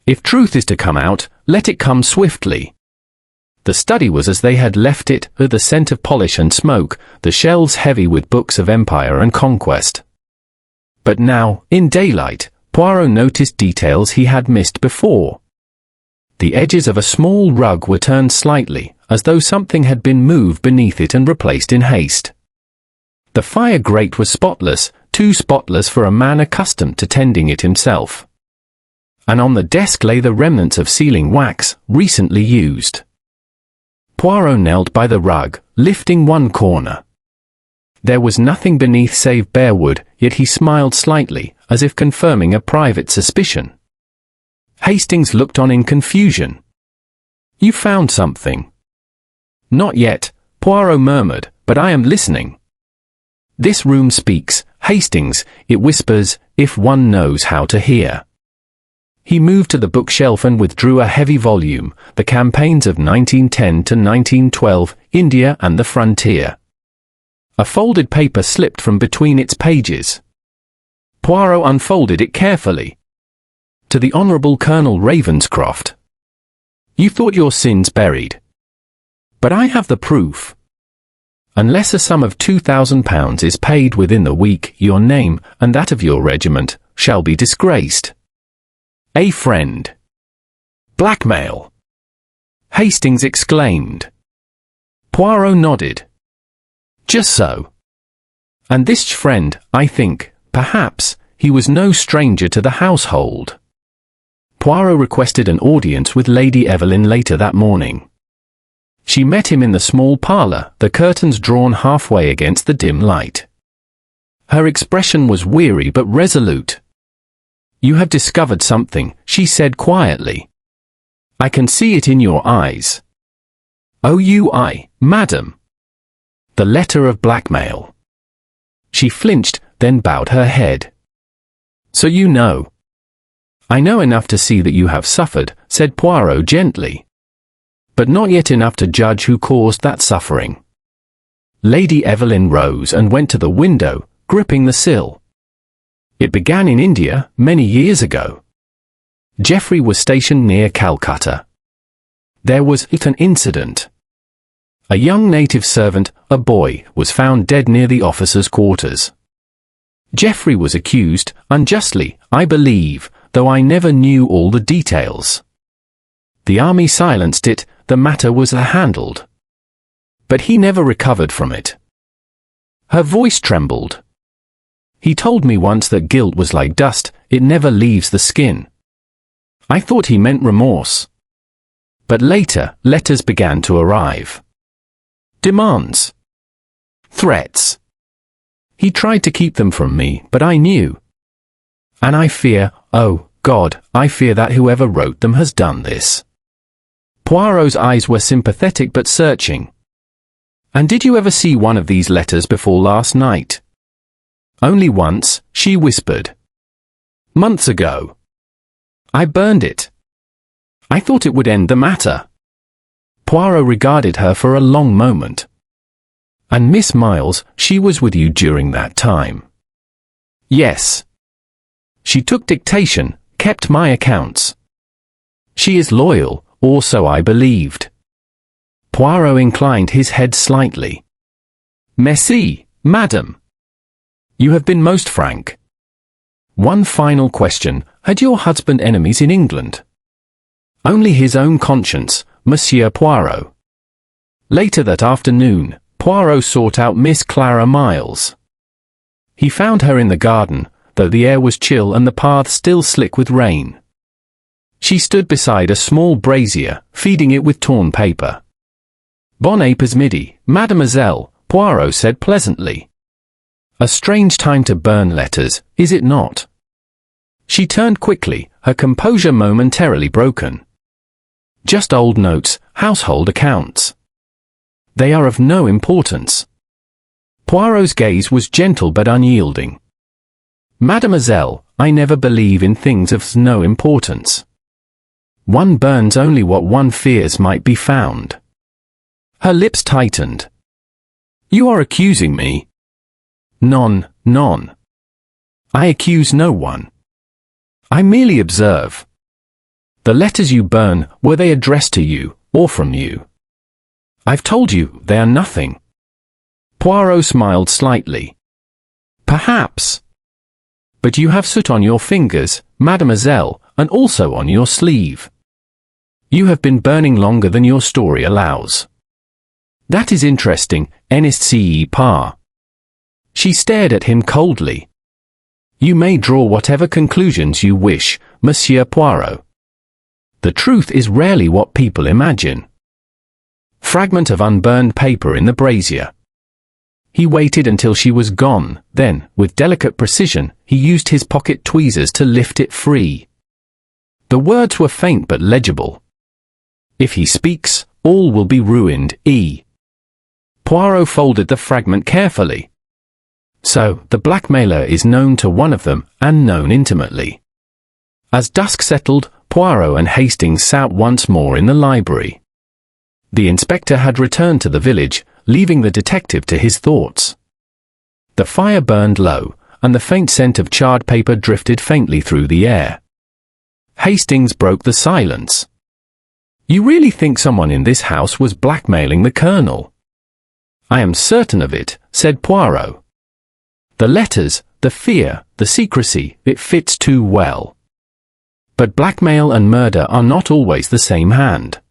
If truth is to come out, let it come swiftly. The study was as they had left it, with the scent of polish and smoke, the shelves heavy with books of empire and conquest. But now, in daylight, Poirot noticed details he had missed before. The edges of a small rug were turned slightly, as though something had been moved beneath it and replaced in haste. The fire grate was spotless, too spotless for a man accustomed to tending it himself. And on the desk lay the remnants of sealing wax, recently used. Poirot knelt by the rug, lifting one corner. There was nothing beneath save bare wood, yet he smiled slightly, as if confirming a private suspicion. Hastings looked on in confusion. You found something? Not yet, Poirot murmured, but I am listening. This room speaks, Hastings, it whispers, if one knows how to hear. He moved to the bookshelf and withdrew a heavy volume, The Campaigns of 1910 to 1912, India and the Frontier. A folded paper slipped from between its pages. Poirot unfolded it carefully. To the Honourable Colonel Ravenscroft. You thought your sins buried. But I have the proof. Unless a sum of £2,000 is paid within the week, your name, and that of your regiment, shall be disgraced. A friend. Blackmail. Hastings exclaimed. Poirot nodded. Just so. And this friend, I think, perhaps, he was no stranger to the household. Poirot requested an audience with Lady Evelyn later that morning. She met him in the small parlour, the curtains drawn halfway against the dim light. Her expression was weary but resolute. You have discovered something, she said quietly. I can see it in your eyes. Oh, madam. The letter of blackmail. She flinched, then bowed her head. So you know. I know enough to see that you have suffered, said Poirot gently. But not yet enough to judge who caused that suffering. Lady Evelyn rose and went to the window, gripping the sill. It began in India, many years ago. Geoffrey was stationed near Calcutta. There was an incident. A young native servant, a boy, was found dead near the officers' quarters. Geoffrey was accused, unjustly, I believe, though I never knew all the details. The army silenced it, the matter was handled. But he never recovered from it. Her voice trembled. He told me once that guilt was like dust, it never leaves the skin. I thought he meant remorse. But later, letters began to arrive. Demands. Threats. He tried to keep them from me, but I knew. And I fear, oh, God, I fear that whoever wrote them has done this. Poirot's eyes were sympathetic but searching. And did you ever see one of these letters before last night? Only once, she whispered. Months ago. I burned it. I thought it would end the matter. Poirot regarded her for a long moment. And Miss Miles, she was with you during that time? Yes. She took dictation, kept my accounts. She is loyal, or so I believed. Poirot inclined his head slightly. Merci, madam. You have been most frank. One final question, had your husband enemies in England? Only his own conscience, Monsieur Poirot. Later that afternoon, Poirot sought out Miss Clara Miles. He found her in the garden, though the air was chill and the path still slick with rain. She stood beside a small brazier, feeding it with torn paper. "Bon après-midi, mademoiselle," Poirot said pleasantly. "A strange time to burn letters, is it not?" She turned quickly, her composure momentarily broken. "Just old notes, household accounts. They are of no importance." Poirot's gaze was gentle but unyielding. "Mademoiselle, I never believe in things of no importance. One burns only what one fears might be found." Her lips tightened. "You are accusing me?" Non. I accuse no one. I merely observe. The letters you burn, were they addressed to you, or from you? I've told you, they are nothing." Poirot smiled slightly. "Perhaps. But you have soot on your fingers, mademoiselle, and also on your sleeve. You have been burning longer than your story allows." "That is interesting, n'est-ce pas?" She stared at him coldly. "You may draw whatever conclusions you wish, Monsieur Poirot. The truth is rarely what people imagine." Fragment of unburned paper in the brazier. He waited until she was gone, then, with delicate precision, he used his pocket tweezers to lift it free. The words were faint but legible. "If he speaks, all will be ruined, Poirot folded the fragment carefully. "So, the blackmailer is known to one of them, and known intimately." As dusk settled, Poirot and Hastings sat once more in the library. The inspector had returned to the village, leaving the detective to his thoughts. The fire burned low, and the faint scent of charred paper drifted faintly through the air. Hastings broke the silence. "You really think someone in this house was blackmailing the Colonel?" "I am certain of it," said Poirot. "The letters, the fear, the secrecy, it fits too well. But blackmail and murder are not always the same hand.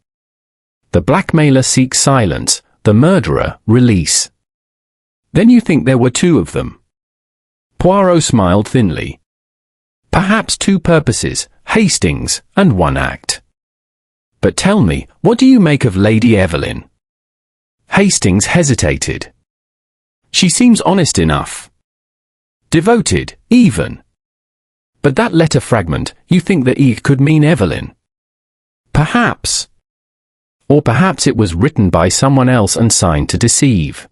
The blackmailer seeks silence, the murderer, release." "Then you think there were two of them?" Poirot smiled thinly. "Perhaps two purposes, Hastings, and one act. But tell me, what do you make of Lady Evelyn?" Hastings hesitated. "She seems honest enough. Devoted, even. But that letter fragment, you think that it could mean Evelyn?" "Perhaps. Or perhaps it was written by someone else and signed to deceive."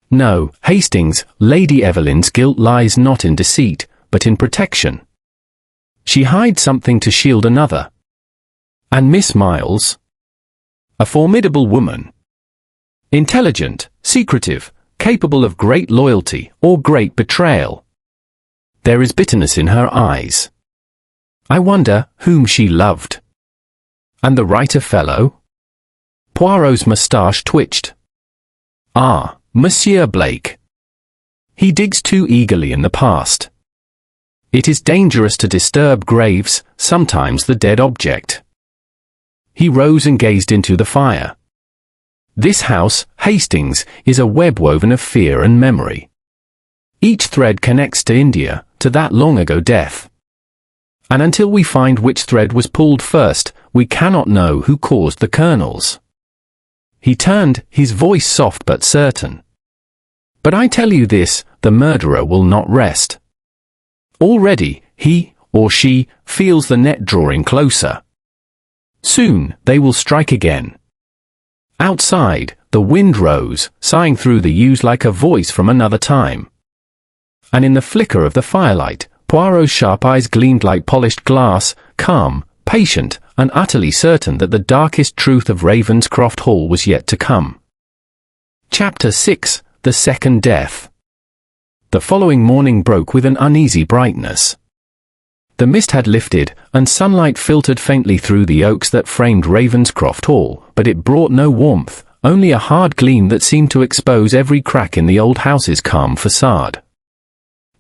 "No, Hastings, Lady Evelyn's guilt lies not in deceit, but in protection. She hides something to shield another." "And Miss Miles?" "A formidable woman. Intelligent, secretive, capable of great loyalty or great betrayal. There is bitterness in her eyes. I wonder whom she loved." "And the writer fellow?" Poirot's moustache twitched. "Ah, Monsieur Blake. He digs too eagerly in the past. It is dangerous to disturb graves, sometimes the dead object." He rose and gazed into the fire. "This house, Hastings, is a web woven of fear and memory. Each thread connects to India, to that long-ago death. And until we find which thread was pulled first, we cannot know who caused the Colonel's." He turned, his voice soft but certain. "But I tell you this, the murderer will not rest. Already, he, or she, feels the net drawing closer. Soon, they will strike again." Outside, the wind rose, sighing through the yews like a voice from another time. And in the flicker of the firelight, Poirot's sharp eyes gleamed like polished glass, calm, patient, and utterly certain that the darkest truth of Ravenscroft Hall was yet to come. Chapter 6: The Second Death. The following morning broke with an uneasy brightness. The mist had lifted, and sunlight filtered faintly through the oaks that framed Ravenscroft Hall, but it brought no warmth, only a hard gleam that seemed to expose every crack in the old house's calm facade.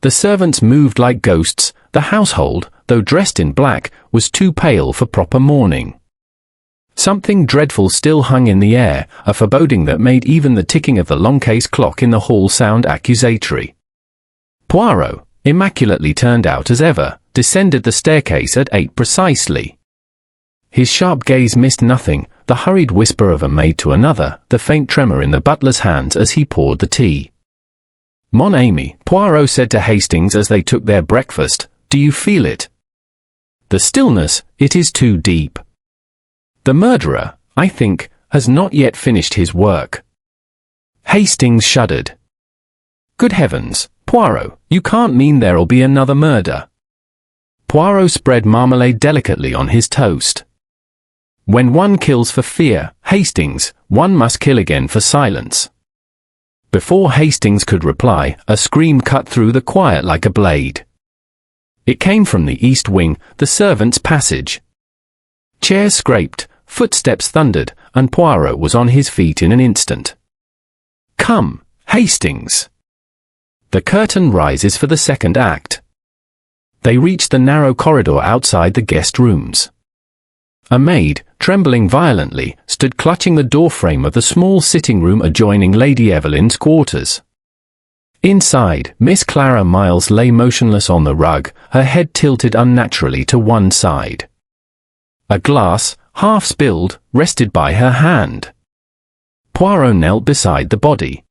The servants moved like ghosts, the household, though dressed in black, was too pale for proper mourning. Something dreadful still hung in the air, a foreboding that made even the ticking of the long case clock in the hall sound accusatory. Poirot, immaculately turned out as ever, descended the staircase at 8 precisely. His sharp gaze missed nothing, the hurried whisper of a maid to another, the faint tremor in the butler's hands as he poured the tea. "Mon ami," Poirot said to Hastings as they took their breakfast, "do you feel it? The stillness, it is too deep. The murderer, I think, has not yet finished his work." Hastings shuddered. "Good heavens, Poirot, you can't mean there'll be another murder." Poirot spread marmalade delicately on his toast. "When one kills for fear, Hastings, one must kill again for silence." Before Hastings could reply, a scream cut through the quiet like a blade. It came from the east wing, the servants' passage. Chairs scraped, footsteps thundered, and Poirot was on his feet in an instant. "Come, Hastings." The curtain rises for the second act. They reach the narrow corridor outside the guest rooms. A maid, trembling violently, stood clutching the doorframe of the small sitting room adjoining Lady Evelyn's quarters. Inside, Miss Clara Miles lay motionless on the rug, her head tilted unnaturally to one side. A glass, half spilled, rested by her hand. Poirot knelt beside the body.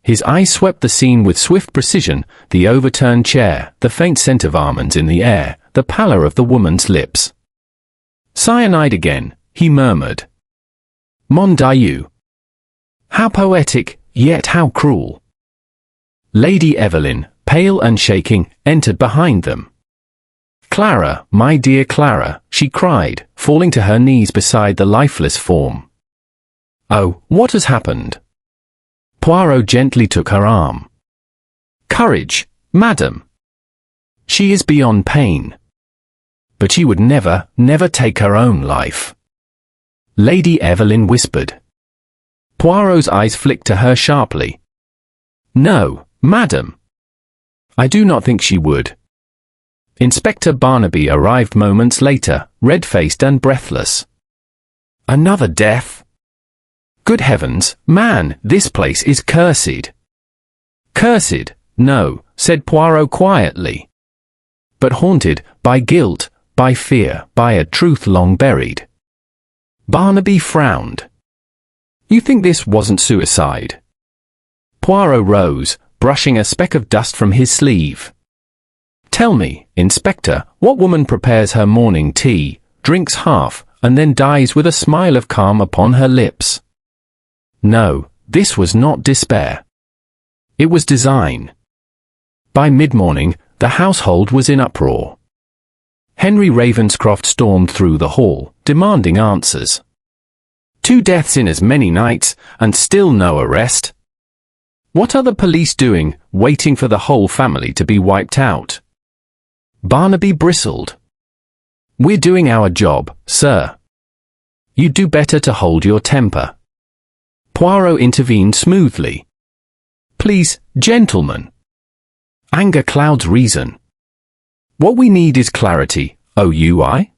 His eyes swept the scene with swift precision, the overturned chair, the faint scent of almonds in the air, the pallor of the woman's lips. "Cyanide again," he murmured. "Mon Dieu! How poetic, yet how cruel." Lady Evelyn, pale and shaking, entered behind them. "Clara, my dear Clara," she cried, falling to her knees beside the lifeless form. "Oh, what has happened?" Poirot gently took her arm. "Courage, madam. She is beyond pain. But she would never, never take her own life," Lady Evelyn whispered. Poirot's eyes flicked to her sharply. "No, madam. I do not think she would." Inspector Barnaby arrived moments later, red-faced and breathless. "Another death? Good heavens, man, this place is cursed." "Cursed, no," said Poirot quietly. "But haunted, by guilt, by fear, by a truth long buried." Barnaby frowned. "You think this wasn't suicide?" Poirot rose, brushing a speck of dust from his sleeve. "Tell me, Inspector, what woman prepares her morning tea, drinks half, and then dies with a smile of calm upon her lips?" No, this was not despair. It was design. By mid-morning, the household was in uproar. Henry Ravenscroft stormed through the hall, demanding answers. 2 deaths in as many nights, and still no arrest? What are the police doing, waiting for the whole family to be wiped out? Barnaby bristled. "We're doing our job, sir. You'd do better to hold your temper." Poirot intervened smoothly. "Please, gentlemen. Anger clouds reason. What we need is clarity, OUI.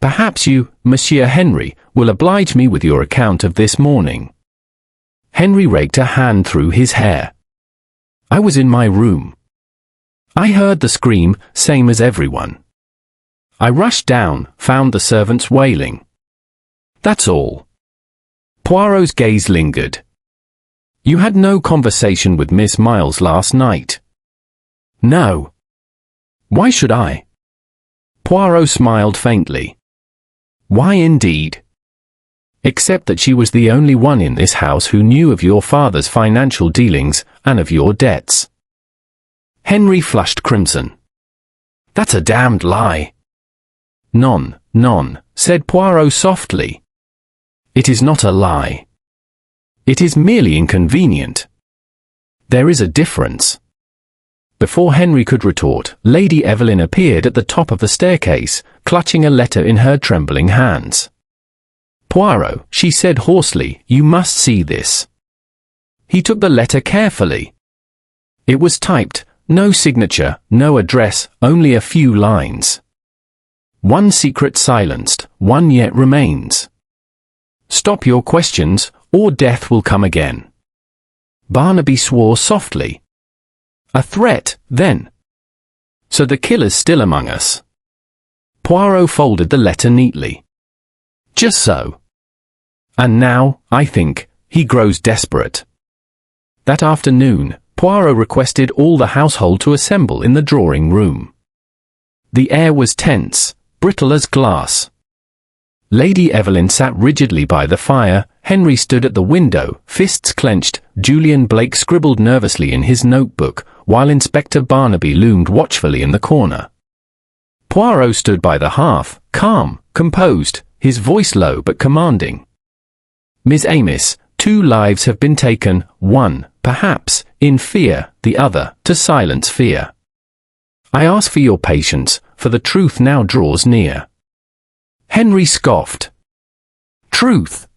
Perhaps you, Monsieur Henry, will oblige me with your account of this morning." Henry raked a hand through his hair. "I was in my room. I heard the scream, same as everyone. I rushed down, found the servants wailing. That's all." Poirot's gaze lingered. "You had no conversation with Miss Miles last night?" "No. Why should I?" Poirot smiled faintly. "Why indeed? Except that she was the only one in this house who knew of your father's financial dealings, and of your debts." Henry flushed crimson. "That's a damned lie." Non, said Poirot softly. "It is not a lie. It is merely inconvenient. There is a difference." Before Henry could retort, Lady Evelyn appeared at the top of the staircase, clutching a letter in her trembling hands. "Poirot," she said hoarsely, "you must see this." He took the letter carefully. It was typed, no signature, no address, only a few lines. "One secret silenced, one yet remains. Stop your questions, or death will come again." Barnaby swore softly. "A threat, then? So the killer's still among us?" Poirot folded the letter neatly. "Just so. And now, I think, he grows desperate." That afternoon, Poirot requested all the household to assemble in the drawing room. The air was tense, brittle as glass. Lady Evelyn sat rigidly by the fire, Henry stood at the window, fists clenched, Julian Blake scribbled nervously in his notebook, while Inspector Barnaby loomed watchfully in the corner. Poirot stood by the hearth, calm, composed, his voice low but commanding. "Miss Amos, 2 lives have been taken, one, perhaps, in fear, the other, to silence fear. I ask for your patience, for the truth now draws near." Henry scoffed. "Truth?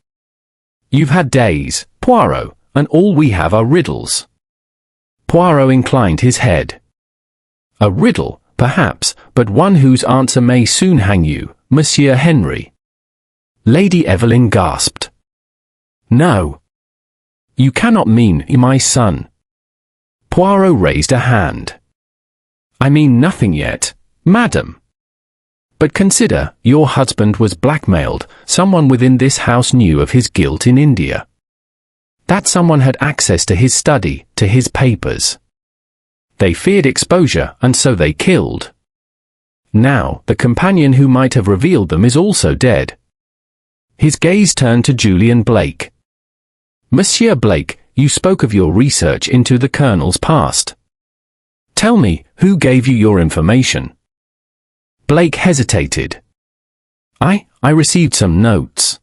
You've had days, Poirot, and all we have are riddles." Poirot inclined his head. "A riddle, perhaps, but one whose answer may soon hang you, Monsieur Henry." Lady Evelyn gasped. "No. You cannot mean my son." Poirot raised a hand. "I mean nothing yet, madam. But consider, your husband was blackmailed, someone within this house knew of his guilt in India. That someone had access to his study, to his papers. They feared exposure, and so they killed. Now, the companion who might have revealed them is also dead." His gaze turned to Julian Blake. "Monsieur Blake, you spoke of your research into the Colonel's past. Tell me, who gave you your information?" Blake hesitated. I received some notes.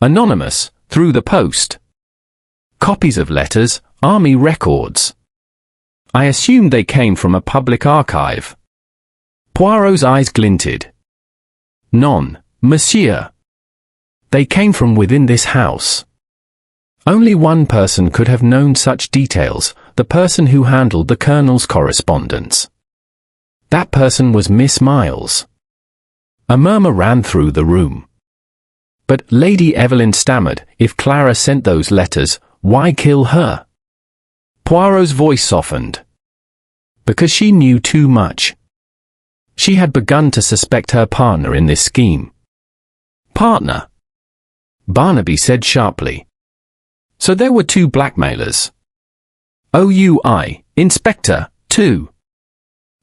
Anonymous, through the post. Copies of letters, army records. I assumed they came from a public archive." Poirot's eyes glinted. "Non, monsieur. They came from within this house. Only one person could have known such details, the person who handled the Colonel's correspondence. That person was Miss Miles." A murmur ran through the room. But Lady Evelyn stammered, "If Clara sent those letters, why kill her?" Poirot's voice softened. "Because she knew too much. She had begun to suspect her partner in this scheme." "Partner?" Barnaby said sharply. "So there were 2 blackmailers?" "OUI, Inspector, 2.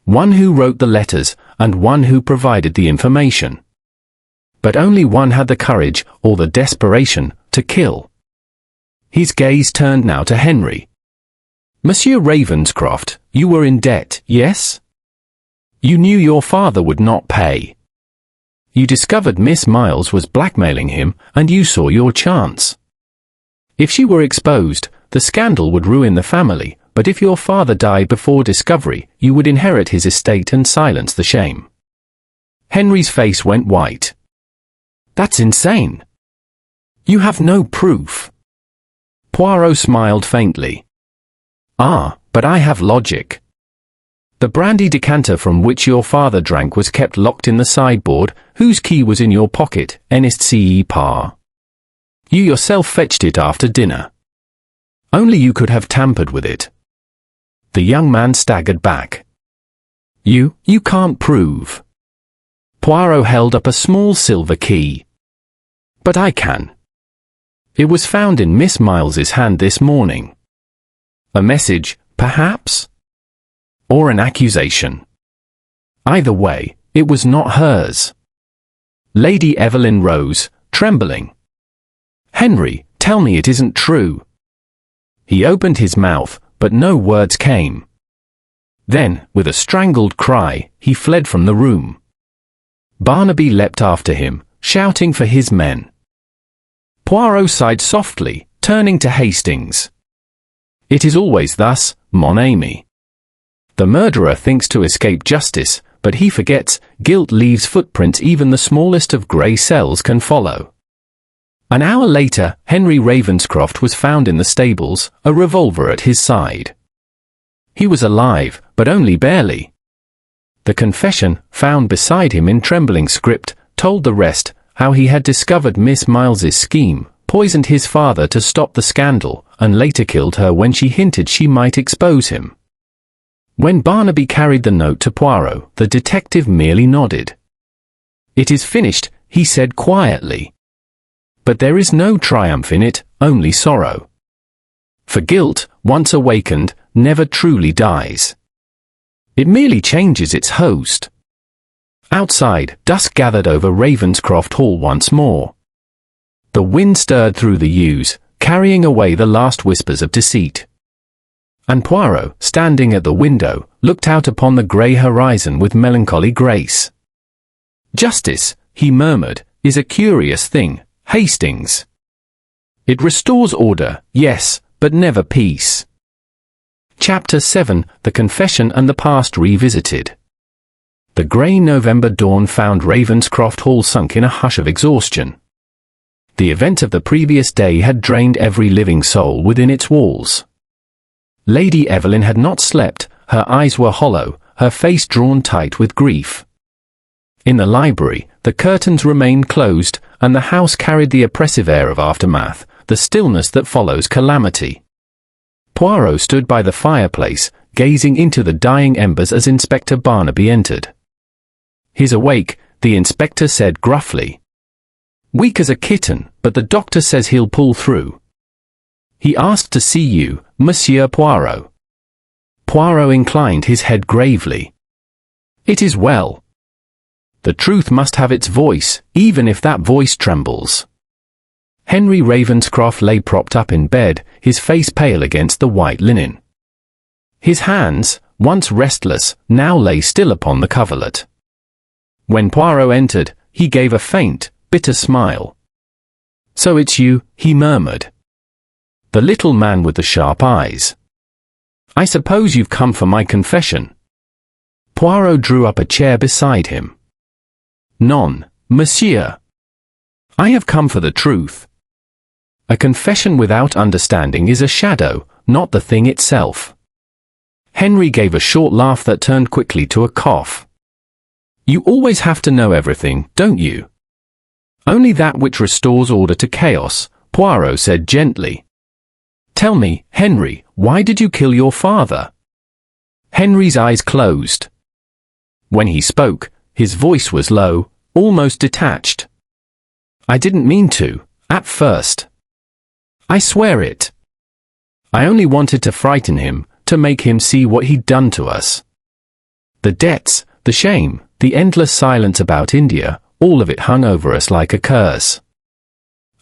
One who wrote the letters, and one who provided the information. But only one had the courage, or the desperation, to kill." His gaze turned now to Henry. "Monsieur Ravenscroft, you were in debt, yes? You knew your father would not pay. You discovered Miss Miles was blackmailing him, and you saw your chance. If she were exposed, the scandal would ruin the family, but if your father died before discovery, you would inherit his estate and silence the shame." Henry's face went white. "That's insane. You have no proof." Poirot smiled faintly. "Ah, but I have logic. The brandy decanter from which your father drank was kept locked in the sideboard, whose key was in your pocket, n'est-ce pas? You yourself fetched it after dinner. Only you could have tampered with it." The young man staggered back. You can't prove." Poirot held up a small silver key. "But I can. It was found in Miss Miles's hand this morning. A message, perhaps? Or an accusation. Either way, it was not hers." Lady Evelyn rose, trembling. "Henry, tell me it isn't true." He opened his mouth, but no words came. Then, with a strangled cry, he fled from the room. Barnaby leapt after him, shouting for his men. Poirot sighed softly, turning to Hastings. "It is always thus, mon ami. The murderer thinks to escape justice, but he forgets, guilt leaves footprints even the smallest of grey cells can follow." An hour later, Henry Ravenscroft was found in the stables, a revolver at his side. He was alive, but only barely. The confession, found beside him in trembling script, told the rest, how he had discovered Miss Miles's scheme, poisoned his father to stop the scandal, and later killed her when she hinted she might expose him. When Barnaby carried the note to Poirot, the detective merely nodded. "It is finished," he said quietly. "But there is no triumph in it, only sorrow. For guilt, once awakened, never truly dies. It merely changes its host." Outside, dusk gathered over Ravenscroft Hall once more. The wind stirred through the yews, carrying away the last whispers of deceit. And Poirot, standing at the window, looked out upon the grey horizon with melancholy grace. "Justice," he murmured, "is a curious thing, Hastings. It restores order, yes, but never peace." Chapter 7: The Confession and the Past Revisited. The grey November dawn found Ravenscroft Hall sunk in a hush of exhaustion. The event of the previous day had drained every living soul within its walls. Lady Evelyn had not slept, her eyes were hollow, her face drawn tight with grief. In the library, the curtains remained closed, and the house carried the oppressive air of aftermath, the stillness that follows calamity. Poirot stood by the fireplace, gazing into the dying embers as Inspector Barnaby entered. "He's awake," the inspector said gruffly. "Weak as a kitten, but the doctor says he'll pull through. He asked to see you, Monsieur Poirot." Poirot inclined his head gravely. "It is well. The truth must have its voice, even if that voice trembles." Henry Ravenscroft lay propped up in bed, his face pale against the white linen. His hands, once restless, now lay still upon the coverlet. When Poirot entered, he gave a faint, bitter smile. "So it's you," he murmured. The little man with the sharp eyes. "I suppose you've come for my confession." Poirot drew up a chair beside him. "Non, monsieur. I have come for the truth. A confession without understanding is a shadow, not the thing itself." Henry gave a short laugh that turned quickly to a cough. "You always have to know everything, don't you?" "Only that which restores order to chaos," Poirot said gently. "Tell me, Henry, why did you kill your father?" Henry's eyes closed. When he spoke, his voice was low, almost detached. "I didn't mean to, at first. I swear it. I only wanted to frighten him, to make him see what he'd done to us. The debts, the shame, the endless silence about India, all of it hung over us like a curse.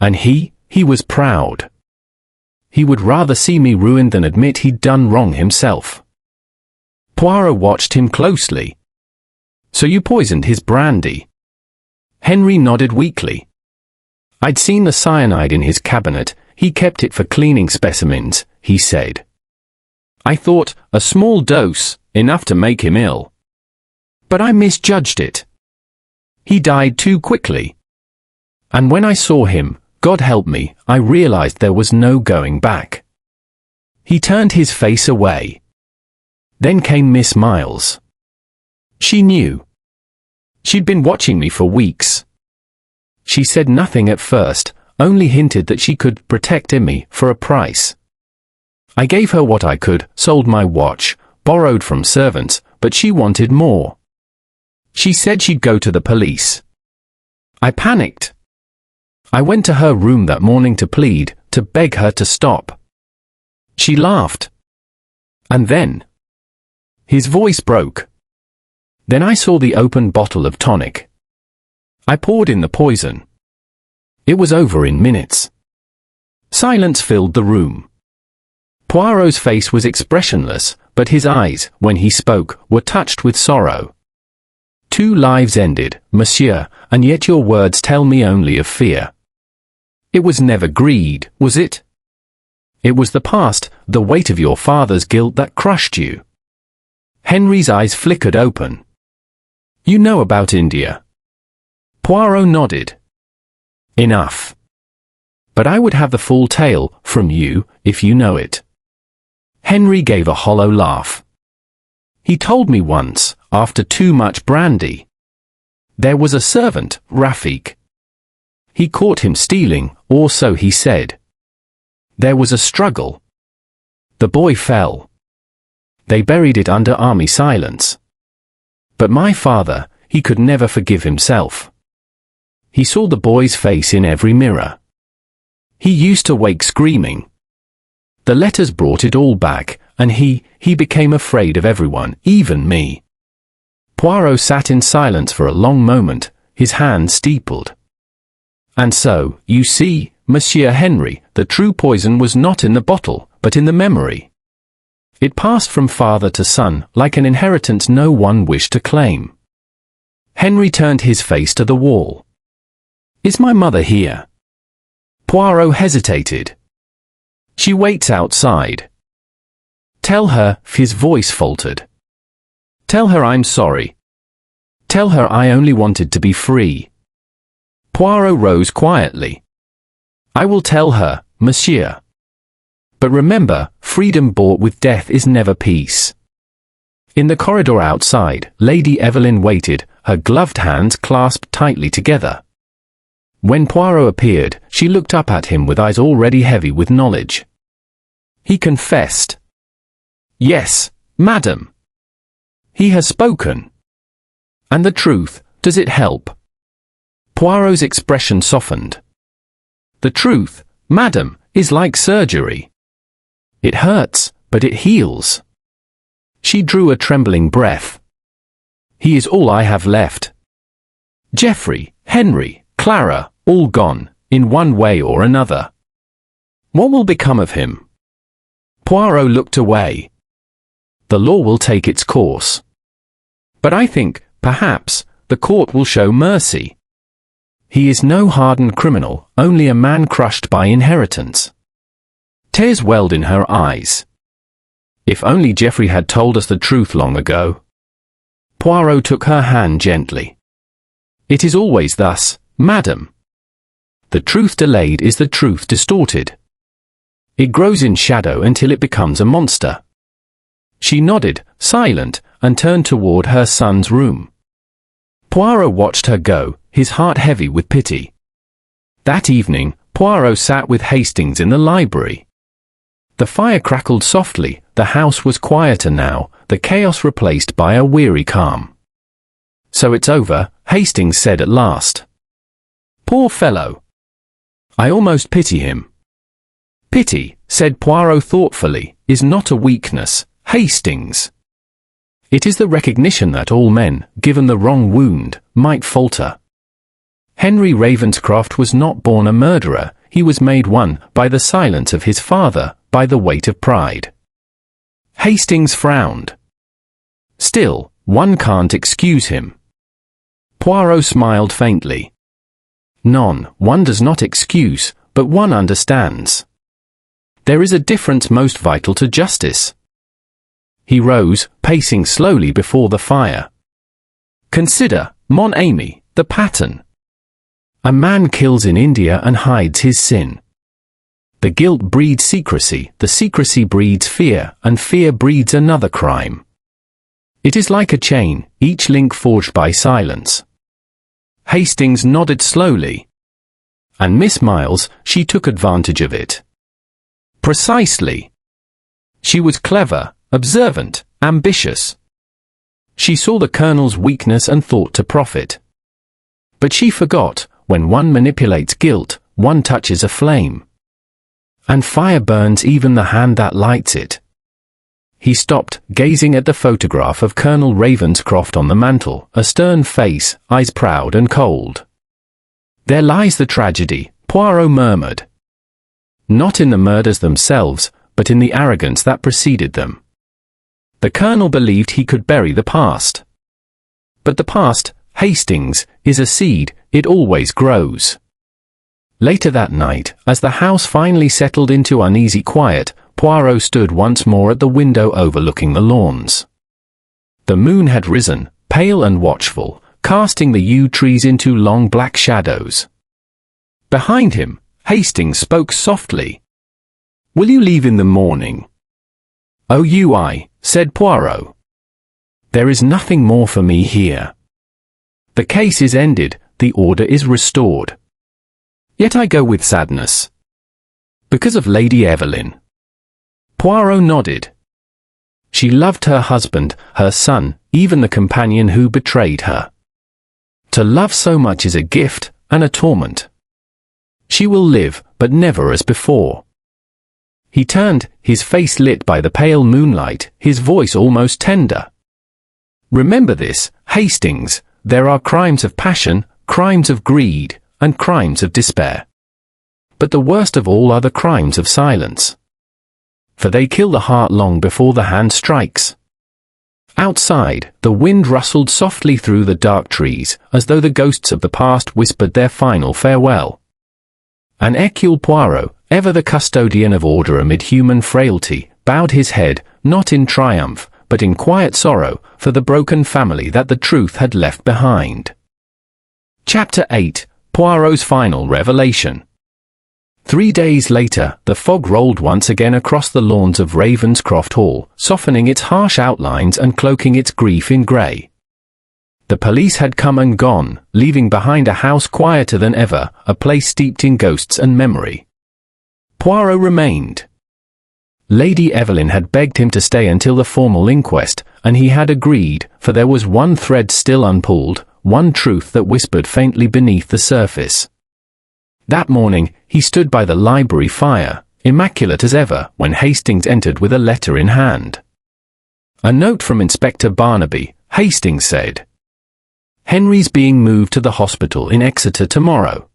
And he was proud. He would rather see me ruined than admit he'd done wrong himself." Poirot watched him closely. "So you poisoned his brandy?" Henry nodded weakly. "I'd seen the cyanide in his cabinet, he kept it for cleaning specimens," he said. "I thought, a small dose, enough to make him ill. But I misjudged it. He died too quickly. And when I saw him, God help me, I realized there was no going back." He turned his face away. Then came Miss Miles. She knew. She'd been watching me for weeks. She said nothing at first, only hinted that she could protect Emmy for a price. I gave her what I could, sold my watch, borrowed from servants, but she wanted more. She said she'd go to the police. I panicked. I went to her room that morning to plead, to beg her to stop. She laughed. And then... His voice broke. Then I saw the open bottle of tonic. I poured in the poison. It was over in minutes. Silence filled the room. Poirot's face was expressionless, but his eyes, when he spoke, were touched with sorrow. "2 lives ended, monsieur, and yet your words tell me only of fear. It was never greed, was it? It was the past, the weight of your father's guilt that crushed you." Henry's eyes flickered open. "You know about India?" Poirot nodded. "Enough. But I would have the full tale, from you, if you know it." Henry gave a hollow laugh. "He told me once, after too much brandy. There was a servant, Rafik. he caught him stealing, or so he said. There was a struggle. The boy fell. They buried it under army silence. But my father, he could never forgive himself. He saw the boy's face in every mirror. He used to wake screaming. The letters brought it all back, and he became afraid of everyone, even me. Poirot sat in silence for a long moment, his hands steepled. And so, you see, Monsieur Henry, the true poison was not in the bottle, but in the memory. It passed from father to son, like an inheritance no one wished to claim. Henry turned his face to the wall. Is my mother here? Poirot hesitated. She waits outside. Tell her, his voice faltered. Tell her I'm sorry. Tell her I only wanted to be free. Poirot rose quietly. I will tell her, monsieur. But remember, freedom bought with death is never peace. In the corridor outside, Lady Evelyn waited, her gloved hands clasped tightly together. When Poirot appeared, she looked up at him with eyes already heavy with knowledge. He confessed. Yes, madam. He has spoken. And the truth, does it help? Poirot's expression softened. The truth, madam, is like surgery. It hurts, but it heals. She drew a trembling breath. He is all I have left. Geoffrey, Henry, Clara, all gone, in one way or another. What will become of him? Poirot looked away. The law will take its course. But I think, perhaps, the court will show mercy. He is no hardened criminal, only a man crushed by inheritance. Tears welled in her eyes. If only Geoffrey had told us the truth long ago. Poirot took her hand gently. It is always thus, madam. The truth delayed is the truth distorted. It grows in shadow until it becomes a monster. She nodded, silent, and turned toward her son's room. Poirot watched her go, his heart heavy with pity. That evening, Poirot sat with Hastings in the library. The fire crackled softly, the house was quieter now, the chaos replaced by a weary calm. So it's over, Hastings said at last. Poor fellow. I almost pity him. Pity, said Poirot thoughtfully, is not a weakness, Hastings. It is the recognition that all men, given the wrong wound, might falter. Henry Ravenscroft was not born a murderer, he was made one, by the silence of his father, by the weight of pride. Hastings frowned. Still, one can't excuse him. Poirot smiled faintly. One does not excuse, but one understands. There is a difference most vital to justice. He rose, pacing slowly before the fire. Consider, mon ami, the pattern. A man kills in India and hides his sin. The guilt breeds secrecy, the secrecy breeds fear, and fear breeds another crime. It is like a chain, each link forged by silence. Hastings nodded slowly. And Miss Miles, she took advantage of it. Precisely. She was clever, observant, ambitious. She saw the Colonel's weakness and thought to profit. But she forgot, when one manipulates guilt, one touches a flame. And fire burns even the hand that lights it. He stopped, gazing at the photograph of Colonel Ravenscroft on the mantel, a stern face, eyes proud and cold. There lies the tragedy, Poirot murmured. Not in the murders themselves, but in the arrogance that preceded them. The Colonel believed he could bury the past. But the past, Hastings, is a seed, it always grows. Later that night, as the house finally settled into uneasy quiet, Poirot stood once more at the window overlooking the lawns. The moon had risen, pale and watchful, casting the yew trees into long black shadows. Behind him, Hastings spoke softly. Will you leave in the morning? Oh, said Poirot. There is nothing more for me here. The case is ended, the order is restored. Yet I go with sadness. Because of Lady Evelyn. Poirot nodded. She loved her husband, her son, even the companion who betrayed her. To love so much is a gift and a torment. She will live, but never as before. He turned, his face lit by the pale moonlight, his voice almost tender. Remember this, Hastings, there are crimes of passion, crimes of greed, and crimes of despair. But the worst of all are the crimes of silence. For they kill the heart long before the hand strikes. Outside, the wind rustled softly through the dark trees, as though the ghosts of the past whispered their final farewell. And Hercule Poirot, ever the custodian of order amid human frailty, bowed his head, not in triumph, but in quiet sorrow, for the broken family that the truth had left behind. Chapter 8. Poirot's Final Revelation. 3 days later, the fog rolled once again across the lawns of Ravenscroft Hall, softening its harsh outlines and cloaking its grief in grey. The police had come and gone, leaving behind a house quieter than ever, a place steeped in ghosts and memory. Poirot remained. Lady Evelyn had begged him to stay until the formal inquest, and he had agreed, for there was one thread still unpulled, one truth that whispered faintly beneath the surface. That morning, he stood by the library fire, immaculate as ever, when Hastings entered with a letter in hand. A note from Inspector Barnaby, Hastings said. Henry's being moved to the hospital in Exeter tomorrow.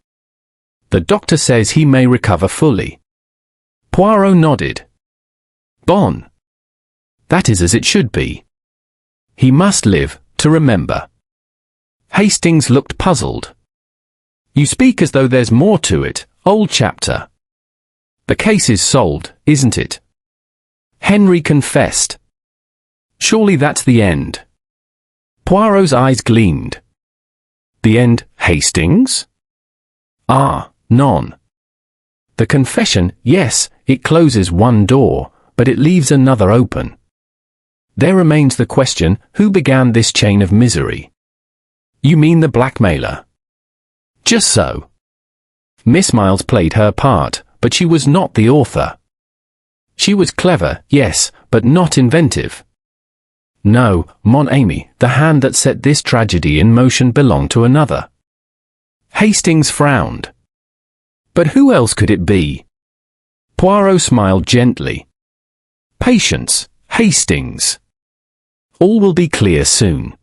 The doctor says he may recover fully. Poirot nodded. Bon. That is as it should be. He must live, to remember. Hastings looked puzzled. You speak as though there's more to it, old chapter. The case is solved, isn't it? Henry confessed. Surely that's the end. Poirot's eyes gleamed. The end, Hastings? Ah, none. The confession, yes, it closes one door, but it leaves another open. There remains the question, who began this chain of misery? You mean the blackmailer? Just so. Miss Miles played her part, but she was not the author. She was clever, yes, but not inventive. No, mon ami, the hand that set this tragedy in motion belonged to another. Hastings frowned. But who else could it be? Poirot smiled gently. Patience, Hastings. All will be clear soon.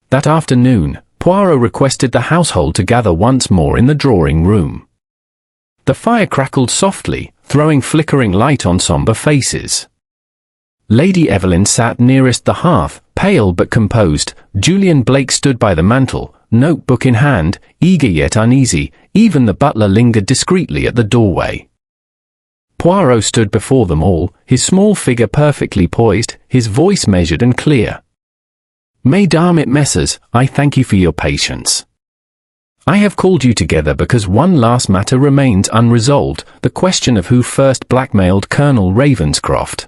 That afternoon, Poirot requested the household to gather once more in the drawing-room. The fire crackled softly, throwing flickering light on somber faces. Lady Evelyn sat nearest the hearth, pale but composed. Julian Blake stood by the mantel, notebook in hand, eager yet uneasy. Even the butler lingered discreetly at the doorway. Poirot stood before them all, his small figure perfectly poised, his voice measured and clear. Mesdames et messieurs, I thank you for your patience. I have called you together because one last matter remains unresolved, the question of who first blackmailed Colonel Ravenscroft.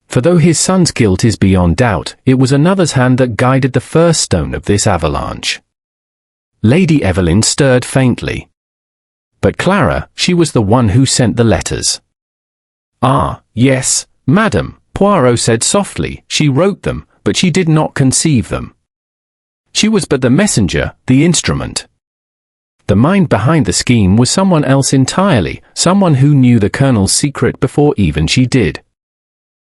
For though his son's guilt is beyond doubt, it was another's hand that guided the first stone of this avalanche. Lady Evelyn stirred faintly. But Clara, she was the one who sent the letters. Ah, yes, madam, Poirot said softly, she wrote them, but she did not conceive them. She was but the messenger, the instrument. The mind behind the scheme was someone else entirely, someone who knew the Colonel's secret before even she did.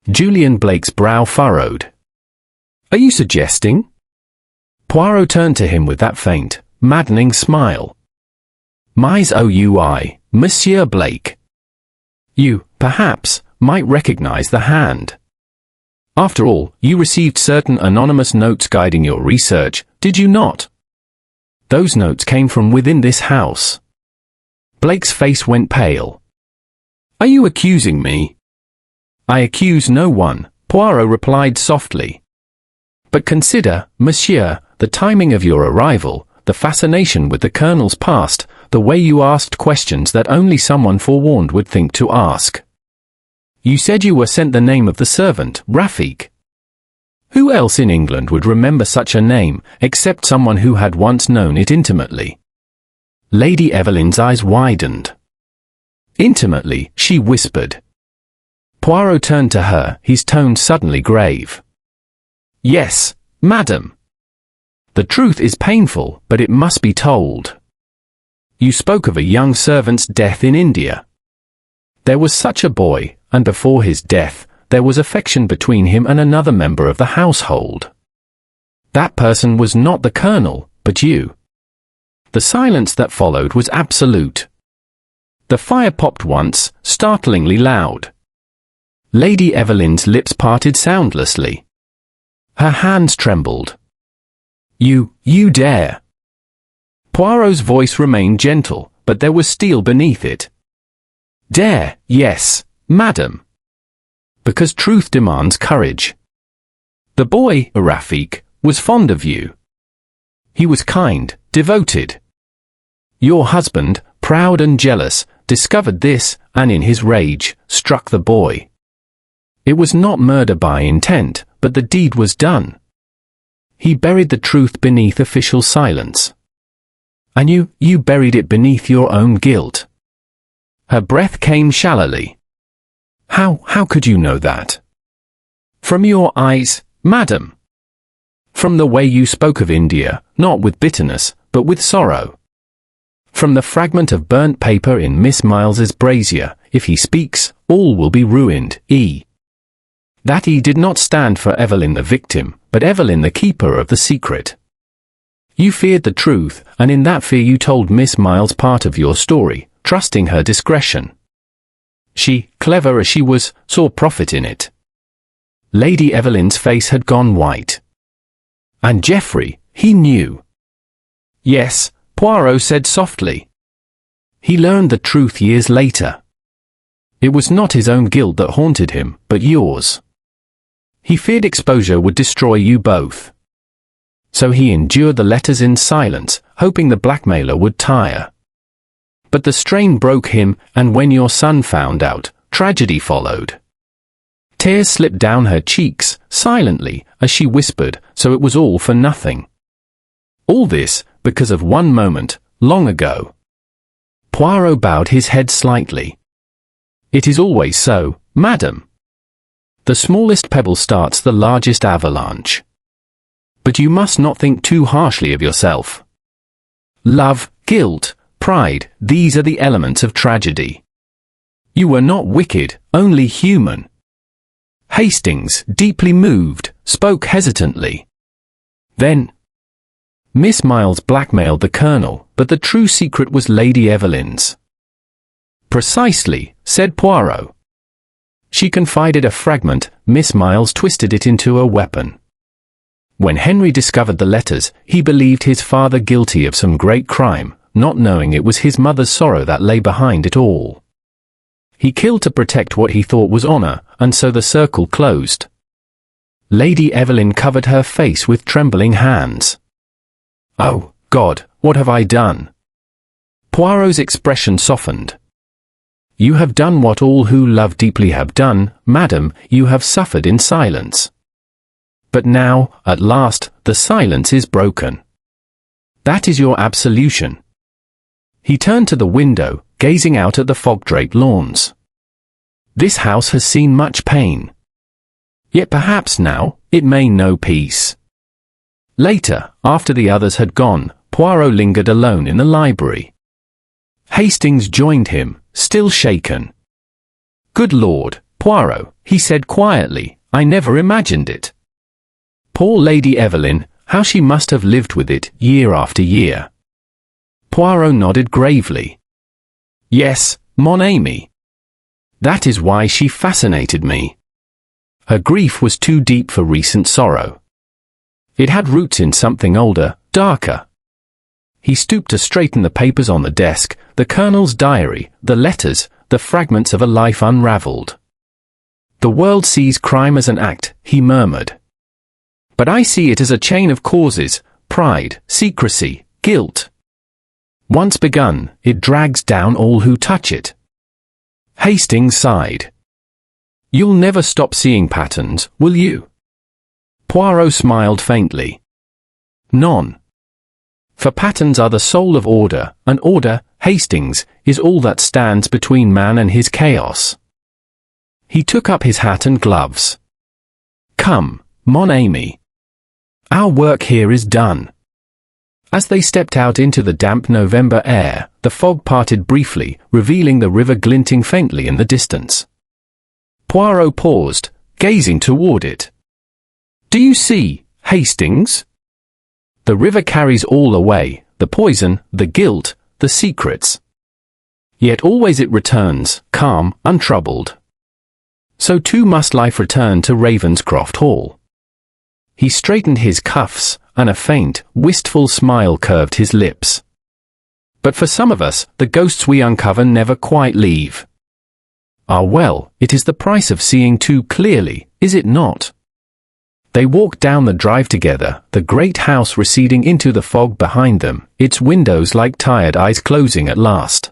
Julian Blake's brow furrowed. Are you suggesting? Poirot turned to him with that faint, maddening smile. Mais ouï, Monsieur Blake. You, perhaps, might recognize the hand. After all, you received certain anonymous notes guiding your research, did you not? Those notes came from within this house. Blake's face went pale. Are you accusing me? I accuse no one, Poirot replied softly. But consider, monsieur, the timing of your arrival, the fascination with the Colonel's past, the way you asked questions that only someone forewarned would think to ask. You said you were sent the name of the servant, Rafik. Who else in England would remember such a name, except someone who had once known it intimately? Lady Evelyn's eyes widened. Intimately, she whispered. Poirot turned to her, his tone suddenly grave. Yes, madam. The truth is painful, but it must be told. You spoke of a young servant's death in India. There was such a boy, and before his death, there was affection between him and another member of the household. That person was not the colonel, but you. The silence that followed was absolute. The fire popped once, startlingly loud. Lady Evelyn's lips parted soundlessly. Her hands trembled. You dare. Poirot's voice remained gentle, but there was steel beneath it. Dare, yes, madam. Because truth demands courage. The boy, Rafik, was fond of you. He was kind, devoted. Your husband, proud and jealous, discovered this, and in his rage, struck the boy. It was not murder by intent, but the deed was done. He buried the truth beneath official silence. And you buried it beneath your own guilt. Her breath came shallowly. How could you know that? From your eyes, madam. From the way you spoke of India, not with bitterness, but with sorrow. From the fragment of burnt paper in Miss Miles's brazier, if he speaks, all will be ruined, That did not stand for Evelyn the victim, but Evelyn the keeper of the secret. You feared the truth, and in that fear you told Miss Miles part of your story, trusting her discretion. She, clever as she was, saw profit in it. Lady Evelyn's face had gone white. And Geoffrey, he knew. Yes, Poirot said softly. He learned the truth years later. It was not his own guilt that haunted him, but yours. He feared exposure would destroy you both. So he endured the letters in silence, hoping the blackmailer would tire. But the strain broke him, and when your son found out, tragedy followed. Tears slipped down her cheeks, silently, as she whispered, so it was all for nothing. All this, because of one moment, long ago. Poirot bowed his head slightly. It is always so, madam. The smallest pebble starts the largest avalanche. But you must not think too harshly of yourself. Love, guilt, pride, these are the elements of tragedy. You were not wicked, only human. Hastings, deeply moved, spoke hesitantly. Then, Miss Miles blackmailed the colonel, but the true secret was Lady Evelyn's. Precisely, said Poirot. She confided a fragment, Miss Miles twisted it into a weapon. When Henry discovered the letters, he believed his father guilty of some great crime, not knowing it was his mother's sorrow that lay behind it all. He killed to protect what he thought was honor, and so the circle closed. Lady Evelyn covered her face with trembling hands. Oh, God, what have I done? Poirot's expression softened. You have done what all who love deeply have done, madam, you have suffered in silence. But now, at last, the silence is broken. That is your absolution. He turned to the window, gazing out at the fog-draped lawns. This house has seen much pain. Yet perhaps now, it may know peace. Later, after the others had gone, Poirot lingered alone in the library. Hastings joined him, still shaken. Good Lord, Poirot, he said quietly, I never imagined it. Poor Lady Evelyn, how she must have lived with it, year after year. Poirot nodded gravely. Yes, mon ami. That is why she fascinated me. Her grief was too deep for recent sorrow. It had roots in something older, darker. He stooped to straighten the papers on the desk, the colonel's diary, the letters, the fragments of a life unraveled. The world sees crime as an act, he murmured. But I see it as a chain of causes, pride, secrecy, guilt. Once begun, it drags down all who touch it. Hastings sighed. You'll never stop seeing patterns, will you? Poirot smiled faintly. None. For patterns are the soul of order, and order, Hastings, is all that stands between man and his chaos. He took up his hat and gloves. Come, mon ami. Our work here is done. As they stepped out into the damp November air, the fog parted briefly, revealing the river glinting faintly in the distance. Poirot paused, gazing toward it. Do you see, Hastings? The river carries all away, the poison, the guilt, the secrets. Yet always it returns, calm, untroubled. So too must life return to Ravenscroft Hall. He straightened his cuffs, and a faint, wistful smile curved his lips. But for some of us, the ghosts we uncover never quite leave. Ah well, it is the price of seeing too clearly, is it not? They walked down the drive together, the great house receding into the fog behind them, its windows like tired eyes closing at last.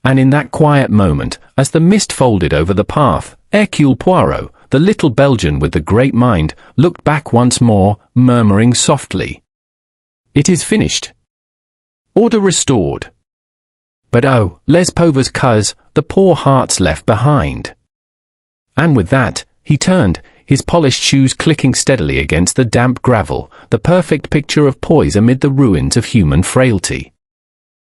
And in that quiet moment, as the mist folded over the path, Hercule Poirot, the little Belgian with the great mind, looked back once more, murmuring softly. It is finished. Order restored. But oh, les pauvres cœurs, the poor hearts left behind. And with that, he turned, his polished shoes clicking steadily against the damp gravel, the perfect picture of poise amid the ruins of human frailty.